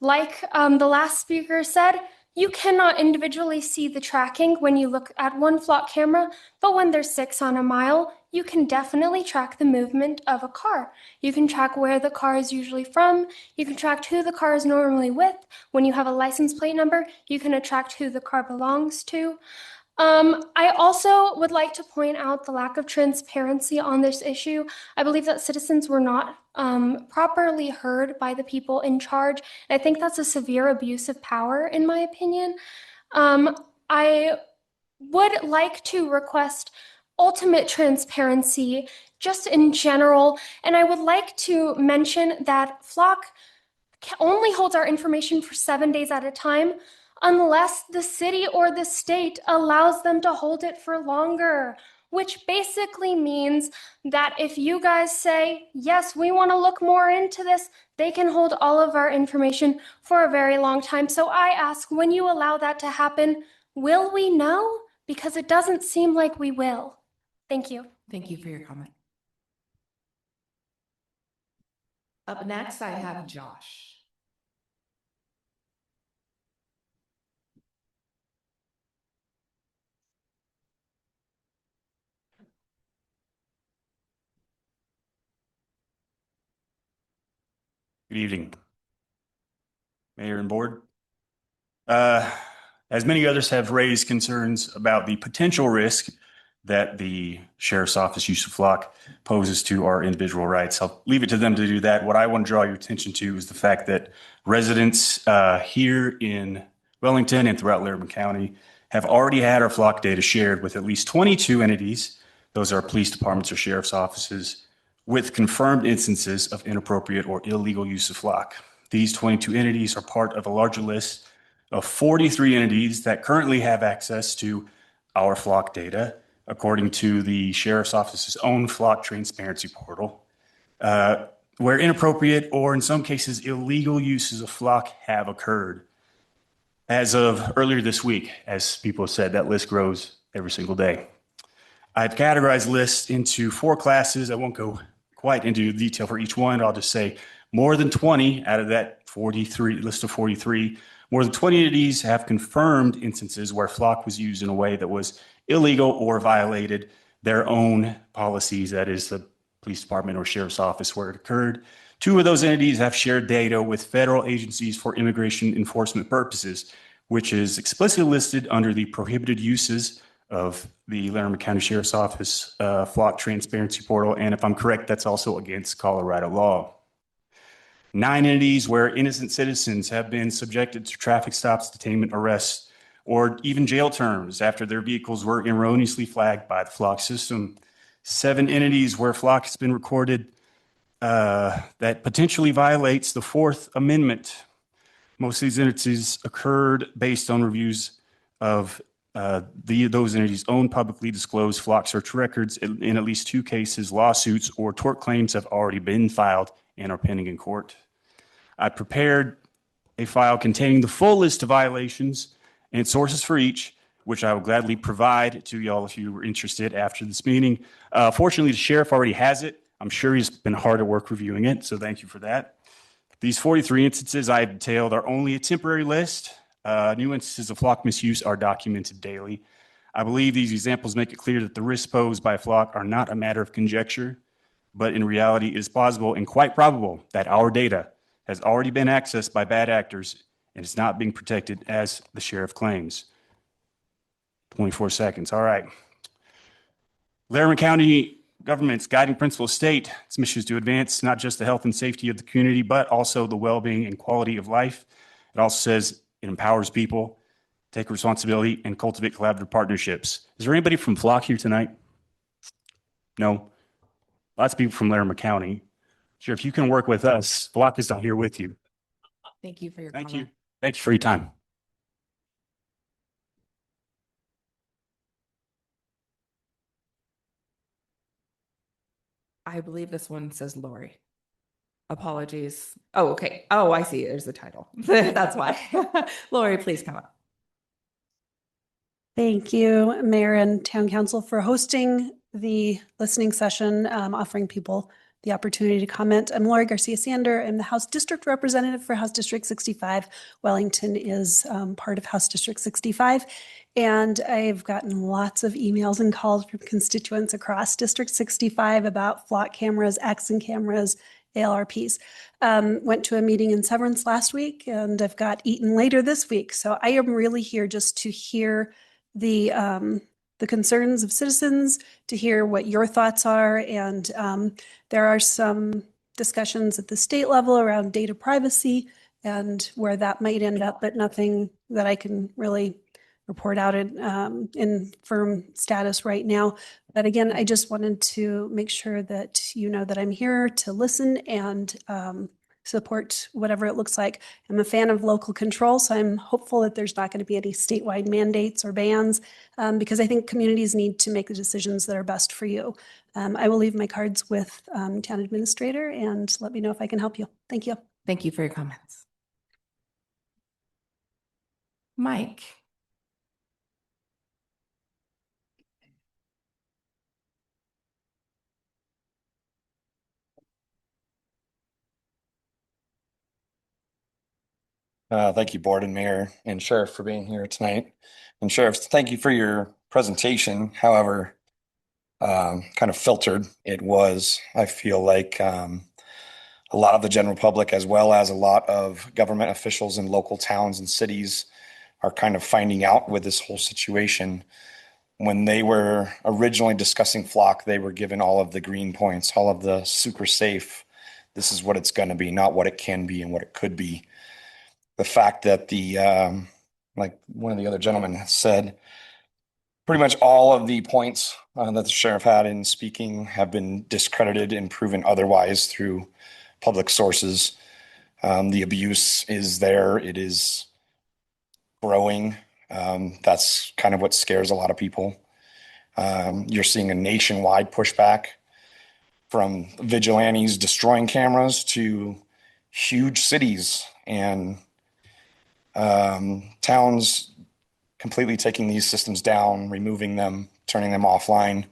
Like the last speaker said, you cannot individually see the tracking when you look at one Flock camera, but when there's 6 on a mile, you can definitely track the movement of a car. You can track where the car is usually from. You can track who the car is normally with. When you have a license plate number, you can attract who the car belongs to. I also would like to point out the lack of transparency on this issue. I believe that citizens were not properly heard by the people in charge. I think that's a severe abuse of power, in my opinion. I would like to request ultimate transparency just in general. And I would like to mention that Flock only holds our information for 7 days at a time unless the city or the state allows them to hold it for longer, which basically means that if you guys say, yes, we want to look more into this, they can hold all of our information for a very long time. So I ask, when you allow that to happen, will we know? Because it doesn't seem like we will. Thank you. Thank you for your comment. Up next, I have Josh. Good evening, Mayor and Board. As many others have raised concerns about the potential risk that the Sheriff's Office use of Flock poses to our individual rights, I'll leave it to them to do that. What I want to draw your attention to is the fact that residents here in Wellington and throughout Larimer County have already had our Flock data shared with at least 22 entities. Those are police departments or sheriff's offices with confirmed instances of inappropriate or illegal use of flock. These 22 entities are part of a larger list of 43 entities that currently have access to our flock data, according to the Sheriff's Office's own flock transparency portal, where inappropriate or in some cases illegal uses of flock have occurred. As of earlier this week, as people have said, that list grows every single day. I've categorized lists into 4 classes. I won't go quite into detail for each one. I'll just say more than 20 out of that 43 list of 43, more than 20 entities have confirmed instances where flock was used in a way that was illegal or violated their own policies, that is the police department or sheriff's office where it occurred. 2 of those entities have shared data with federal agencies for immigration enforcement purposes, which is explicitly listed under the prohibited uses of the Larimer County Sheriff's Office flock transparency portal. And if I'm correct, that's also against Colorado law. 9 entities where innocent citizens have been subjected to traffic stops, detainment, arrests, or even jail terms after their vehicles were erroneously flagged by the flock system. 7 entities where flock has been recorded that potentially violates the 4th Amendment. Most of these entities occurred based on reviews of those entities' own publicly disclosed flock search records. In at least 2 cases, lawsuits or tort claims have already been filed and are pending in court. I prepared a file containing the full list of violations and sources for each, which I will gladly provide to y'all if you were interested after this meeting. Fortunately, the sheriff already has it. I'm sure he's been hard at work reviewing it, so thank you for that. These 43 instances I have detailed are only a temporary list. New instances of flock misuse are documented daily. I believe these examples make it clear that the risks posed by flock are not a matter of conjecture, but in reality it is plausible and quite probable that our data has already been accessed by bad actors and is not being protected as the sheriff claims. 24 seconds, all right. Larimer County government's guiding principle of state, its mission is to advance not just the health and safety of the community, but also the well-being and quality of life. It also says it empowers people, take responsibility, and cultivate collaborative partnerships. Is there anybody from Flock here tonight? No? Lots of people from Larimer County. Sure, if you can work with us, Flock is not here with you. Thank you for your Thank comment. you. Thank you for your time. I believe this one says Lori. Apologies. Oh, okay. Oh, I see. There's the title. That's why. Lori, please come up. Thank you, Mayor and Town Council, for hosting the listening session, offering people the opportunity to comment. I'm Lori Garcia-Sander. I'm the House District Representative for House District 65. Wellington is part of House District 65. And I've gotten lots of emails and calls from constituents across District 65 about flock cameras, Axon cameras, ALRPs. Went to a meeting in Severance last week, and I've got Eaton later this week. So I am really here just to hear the concerns of citizens, to hear what your thoughts are. And there are some discussions at the state level around data privacy and where that might end up, but nothing that I can really report out in firm status right now. But again, I just wanted to make sure that you know that I'm here to listen and support whatever it looks like. I'm a fan of local control, so I'm hopeful that there's not going to be any statewide mandates or bans because I think communities need to make the decisions that are best for you. I will leave my cards with Town Administrator and let me know if I can help you. Thank you. Thank you for your comments. Mike. Thank you, Board and Mayor and Sheriff, for being here tonight. And Sheriff, thank you for your presentation. However, kind of filtered it was, I feel like a lot of the general public, as well as a lot of government officials in local towns and cities, are kind of finding out with this whole situation. When they were originally discussing flock, they were given all of the green points, all of the super safe. This is what it's going to be, not what it can be and what it could be. The fact that like one of the other gentlemen said, pretty much all of the points that the sheriff had in speaking have been discredited and proven otherwise through public sources. The abuse is there. It is growing. That's kind of what scares a lot of people. You're seeing a nationwide pushback from vigilantes destroying cameras to huge cities and towns completely taking these systems down, removing them, turning them offline.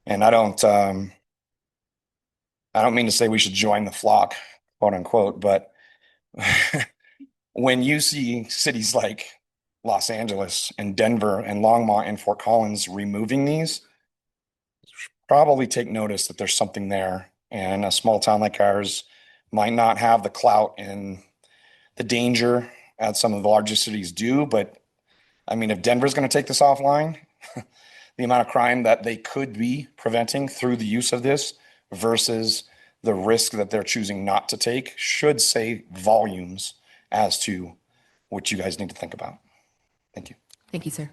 And I don't mean to say we should join the flock, quote unquote, but when you see cities like Los Angeles and Denver and Longmont and Fort Collins removing these, probably take notice that there's something there. And a small town like ours might not have the clout and the danger as some of the largest cities do. But I mean, if Denver's going to take this offline, the amount of crime that they could be preventing through the use of this versus the risk that they're choosing not to take should say volumes as to what you guys need to think about. Thank you. Thank you, sir.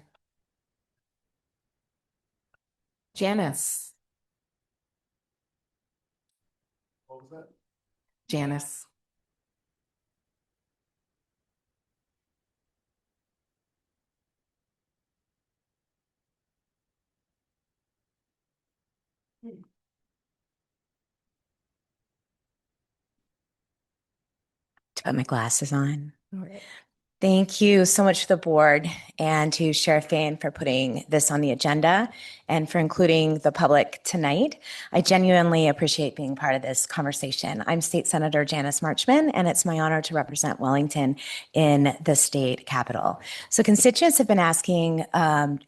Janice. What was that? Janice. Put my glasses on. Thank you so much to the board and to Sheriff Feyen for putting this on the agenda and for including the public tonight. I genuinely appreciate being part of this conversation. I'm State Senator Janice Marchman, and it's my honor to represent Wellington in the state capitol. So constituents have been asking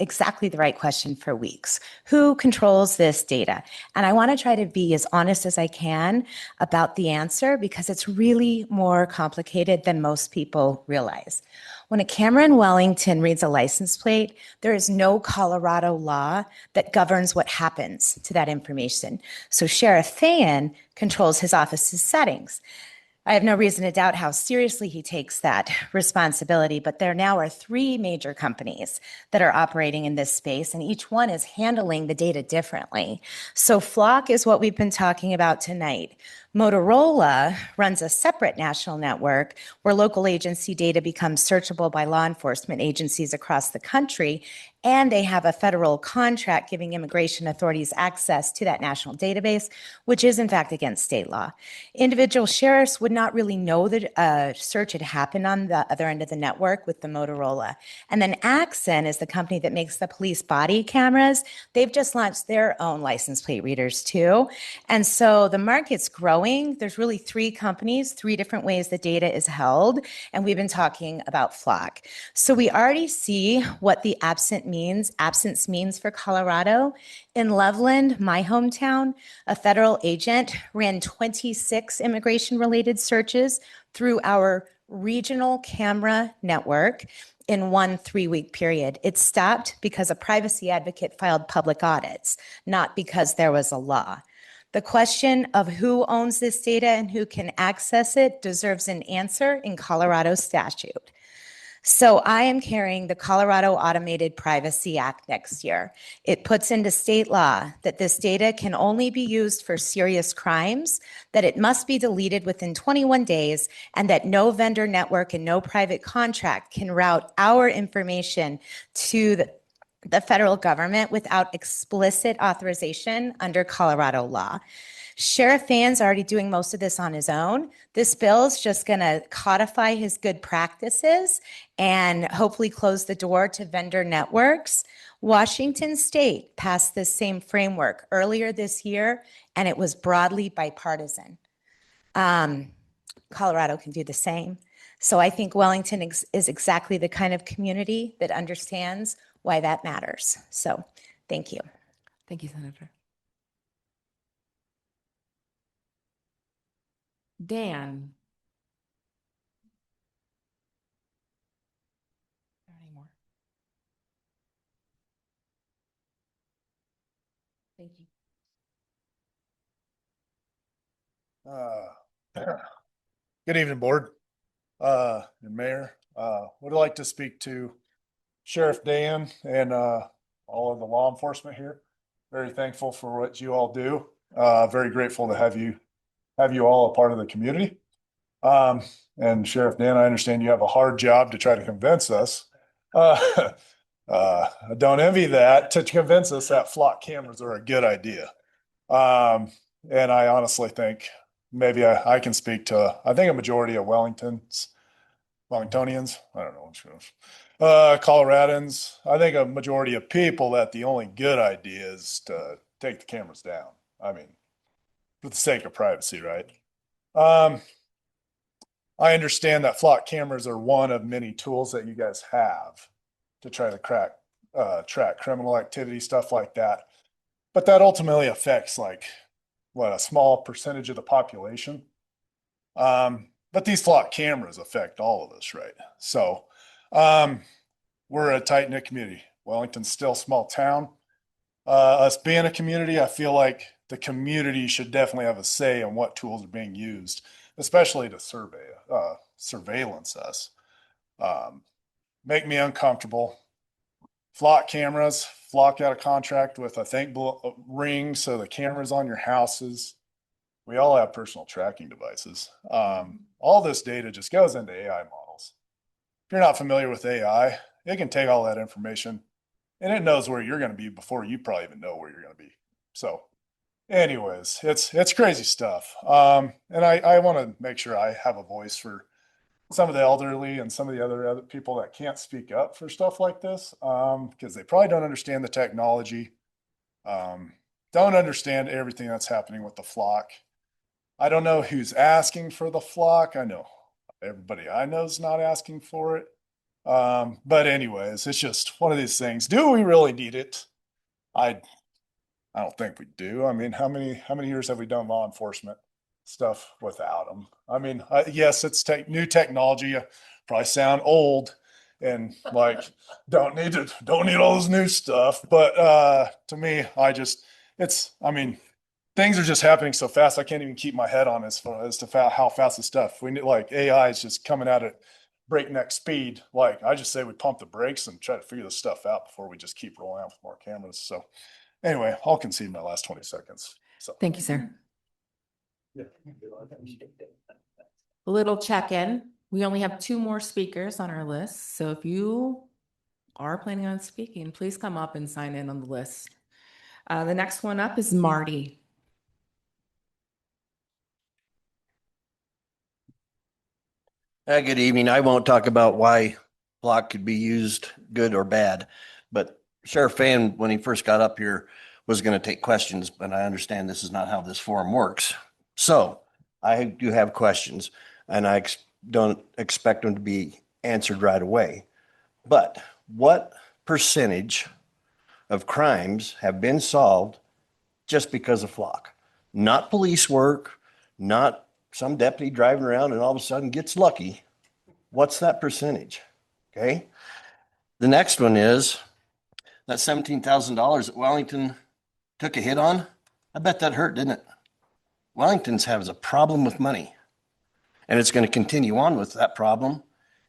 exactly the right question for weeks. Who controls this data? And I want to try to be as honest as I can about the answer because it's really more complicated than most people realize. When a camera in Wellington reads a license plate, there is no Colorado law that governs what happens to that information. So Sheriff Feyen controls his office's settings. I have no reason to doubt how seriously he takes that responsibility, but there now are 3 major companies that are operating in this space, and each one is handling the data differently. So Flock is what we've been talking about tonight. Motorola runs a separate national network where local agency data becomes searchable by law enforcement agencies across the country, and they have a federal contract giving immigration authorities access to that national database, which is in fact against state law. Individual sheriffs would not really know that a search had happened on the other end of the network with the Motorola. And then Axon is the company that makes the police body cameras. They've just launched their own license plate readers too. And so the market's growing. There's really 3 companies, 3 different ways the data is held. And we've been talking about Flock. So we already see what the absence means for Colorado. In Loveland, my hometown, a federal agent ran 26 immigration-related searches through our regional camera network in one 3-week period. It stopped because a privacy advocate filed public audits, not because there was a law. The question of who owns this data and who can access it deserves an answer in Colorado statute. So I am carrying the Colorado Automated Privacy Act next year. It puts into state law that this data can only be used for serious crimes, that it must be deleted within 21 days, and that no vendor network and no private contract can route our information to the federal government without explicit authorization under Colorado law. Sheriff Feyen's already doing most of this on his own. This bill is just going to codify his good practices and hopefully close the door to vendor networks. Washington State passed this same framework earlier this year, and it was broadly bipartisan. Colorado can do the same. So I think Wellington is exactly the kind of community that understands why that matters. So thank you. Thank you, Senator. Dan. Anymore. Thank you. Good evening, board, and mayor. Would like to speak to Sheriff Dan and, all of the law enforcement here. Very thankful for what you all do. Very grateful to have you all a part of the community. And Sheriff Dan, I understand you have a hard job to try to convince us. I don't envy that, to convince us that flock cameras are a good idea. And I honestly think maybe I can speak to, I think a majority of Wellingtonians, I don't know, Coloradans, I think a majority of people that the only good idea is to take the cameras down. I mean, for the sake of privacy, right? I understand that flock cameras are one of many tools that you guys have to try to track criminal activity, stuff like that. But that ultimately affects like what, a small percentage of the population. But these flock cameras affect all of us, right? So we're a tight-knit community. Wellington's still a small town. Us being a community, I feel like the community should definitely have a say in what tools are being used, especially to surveillance us. Make me uncomfortable. Flock cameras, Flock out of contract with, I think, Ring, so the cameras on your houses. We all have personal tracking devices. All this data just goes into AI models. If you're not familiar with AI, it can take all that information and it knows where you're going to be before you probably even know where you're going to be. So anyways, it's crazy stuff. And I want to make sure I have a voice for some of the elderly and some of the other people that can't speak up for stuff like this, because they probably don't understand the technology, don't understand everything that's happening with the flock. I don't know who's asking for the flock. I know everybody I know is not asking for it. But anyways, it's just one of these things. Do we really need it? I don't think we do. I mean, how many years have we done law enforcement stuff without them? I mean, yes, it's new technology. Probably sound old and like don't need all this new stuff. But to me, I mean, things are just happening so fast. I can't even keep my head on as to how fast the stuff. We need, like, AI is just coming out at breakneck speed. Like, I just say we pump the brakes and try to figure this stuff out before we just keep rolling out with more cameras. So anyway, I'll concede my last 20 seconds. So Thank you, sir. yeah. A little check-in. We only have 2 more speakers on our list. So if you are planning on speaking, please come up and sign in on the list. The next one up is Marty. Good evening. I won't talk about why block could be used good or bad, but Sheriff Feyen, when he first got up here, was going to take questions, but I understand this is not how this forum works. So I do have questions, and I don't expect them to be answered right away. But what percentage of crimes have been solved just because of flock? Not police work, not some deputy driving around and all of a sudden gets lucky. What's that percentage? Okay. The next one is that $17,000 that Wellington took a hit on. I bet that hurt, didn't it? Wellington's has a problem with money, and it's going to continue on with that problem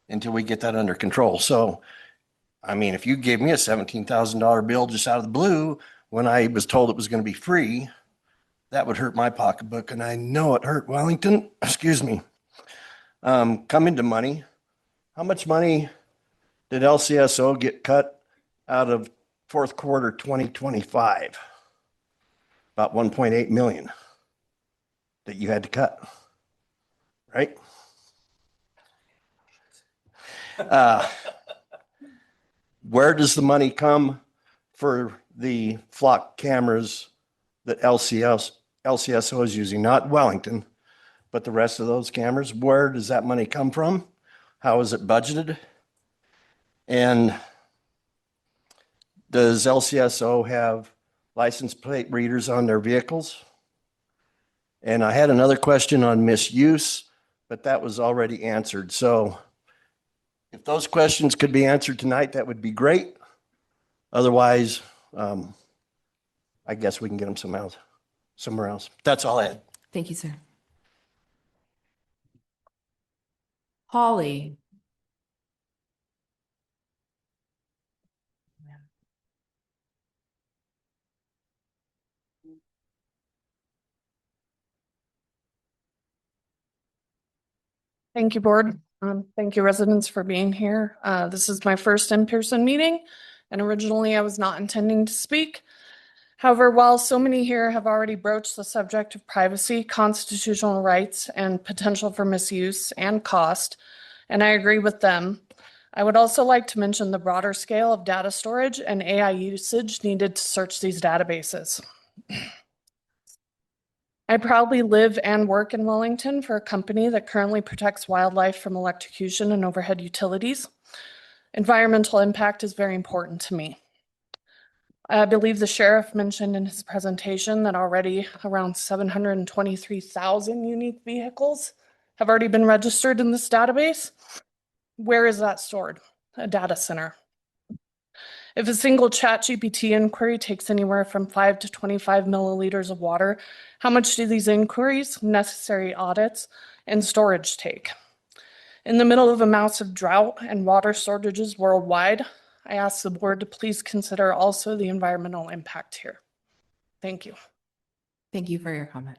until we get that under control. So, I mean, if you gave me a $17,000 bill just out of the blue when I was told it was going to be free, that would hurt my pocketbook, and I know it hurt Wellington. Excuse me. Coming to money, how much money did LCSO get cut out of fourth quarter 2025? About 1.8 million that you had to cut, right? Where does the money come for the flock cameras that LCSO is using? Not Wellington, but the rest of those cameras. Where does that money come from? How is it budgeted? And does LCSO have license plate readers on their vehicles? And I had another question on misuse, but that was already answered. So if those questions could be answered tonight, that would be great. Otherwise, I guess we can get them somewhere else. That's all I had. Thank you, sir. Holly. Thank you, board. Thank you, residents, for being here. This is my first in-person meeting, and originally I was not intending to speak. However, while so many here have already broached the subject of privacy, constitutional rights, and potential for misuse and cost, and I agree with them, I would also like to mention the broader scale of data storage and AI usage needed to search these databases. I proudly live and work in Wellington for a company that currently protects wildlife from electrocution and overhead utilities. Environmental impact is very important to me. I believe the sheriff mentioned in his presentation that already around 723,000 unique vehicles have already been registered in this database. Where is that stored? A data center. If a single ChatGPT inquiry takes anywhere from 5 to 25 milliliters of water, how much do these inquiries, necessary audits, and storage take? In the middle of a massive drought and water shortages worldwide, I ask the board to please consider also the environmental impact here. Thank you. Thank you for your comment.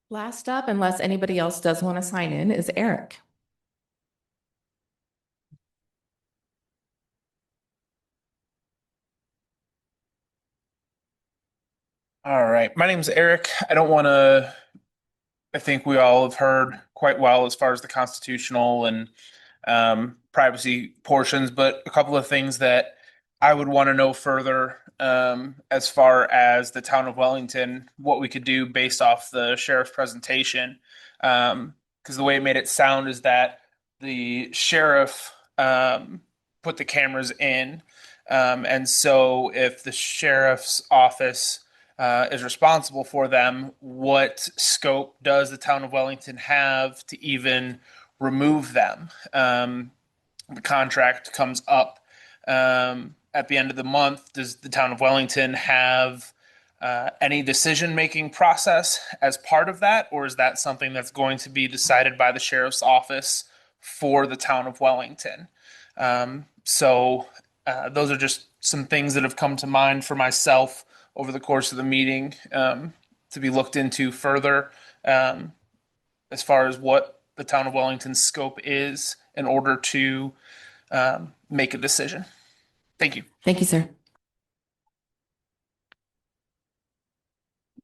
Last up, unless anybody else does want to sign in, is Eric. All right. My name's Eric. I think we all have heard quite well as far as the constitutional and privacy portions, but a couple of things that I would want to know further as far as the town of Wellington, what we could do based off the sheriff's presentation. Because the way it made it sound is that the sheriff put the cameras in. And so if the sheriff's office is responsible for them, what scope does the town of Wellington have to even remove them? The contract comes up at the end of the month. Does the town of Wellington have any decision-making process as part of that, or is that something that's going to be decided by the sheriff's office for the town of Wellington? So those are just some things that have come to mind for myself over the course of the meeting to be looked into further as far as what the town of Wellington's scope is in order to make a decision. Thank you. Thank you, sir.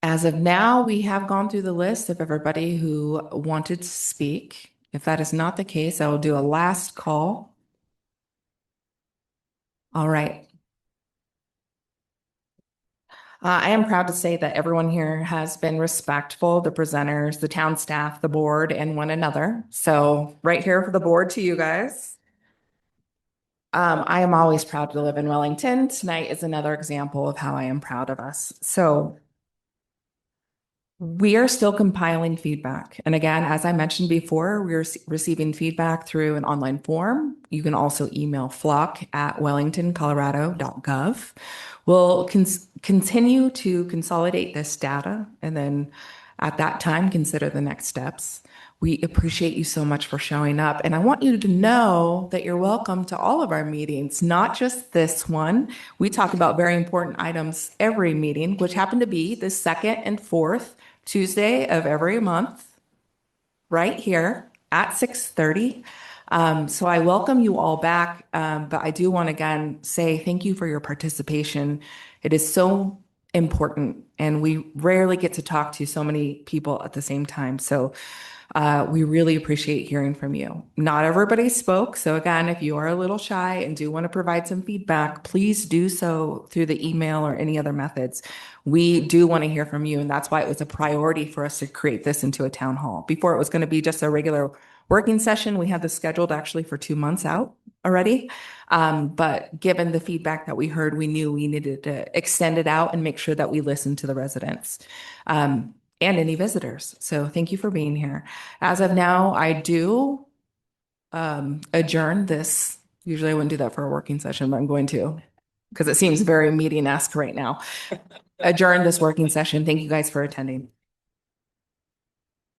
As of now, we have gone through the list of everybody who wanted to speak. If that is not the case, I will do a last call. All right. I am proud to say that everyone here has been respectful, the presenters, the town staff, the board, and one another. So right here for the board to you guys. I am always proud to live in Wellington. Tonight is another example of how I am proud of us. So we are still compiling feedback. And again, as I mentioned before, we're receiving feedback through an online form. You can also email flock@wellingtoncolorado.gov. We'll continue to consolidate this data and then at that time, consider the next steps. We appreciate you so much for showing up. And I want you to know that you're welcome to all of our meetings, not just this one. We talk about very important items every meeting, which happen to be the second and fourth Tuesday of every month, right here at 6:30. So I welcome you all back. But I do want to again say thank you for your participation. It is so important, and we rarely get to talk to so many people at the same time. So we really appreciate hearing from you. Not everybody spoke. So again, if you are a little shy and do want to provide some feedback, please do so through the email or any other methods. We do want to hear from you. And that's why it was a priority for us to create this into a town hall. Before it was going to be just a regular working session. We had this scheduled actually for 2 months out already. But given the feedback that we heard, we knew we needed to extend it out and make sure that we listen to the residents. And any visitors. So thank you for being here. As of now, I do adjourn this. Usually I wouldn't do that for a working session, but I'm going to because it seems very meeting-esque right now. Adjourn this working session. Thank you guys for attending.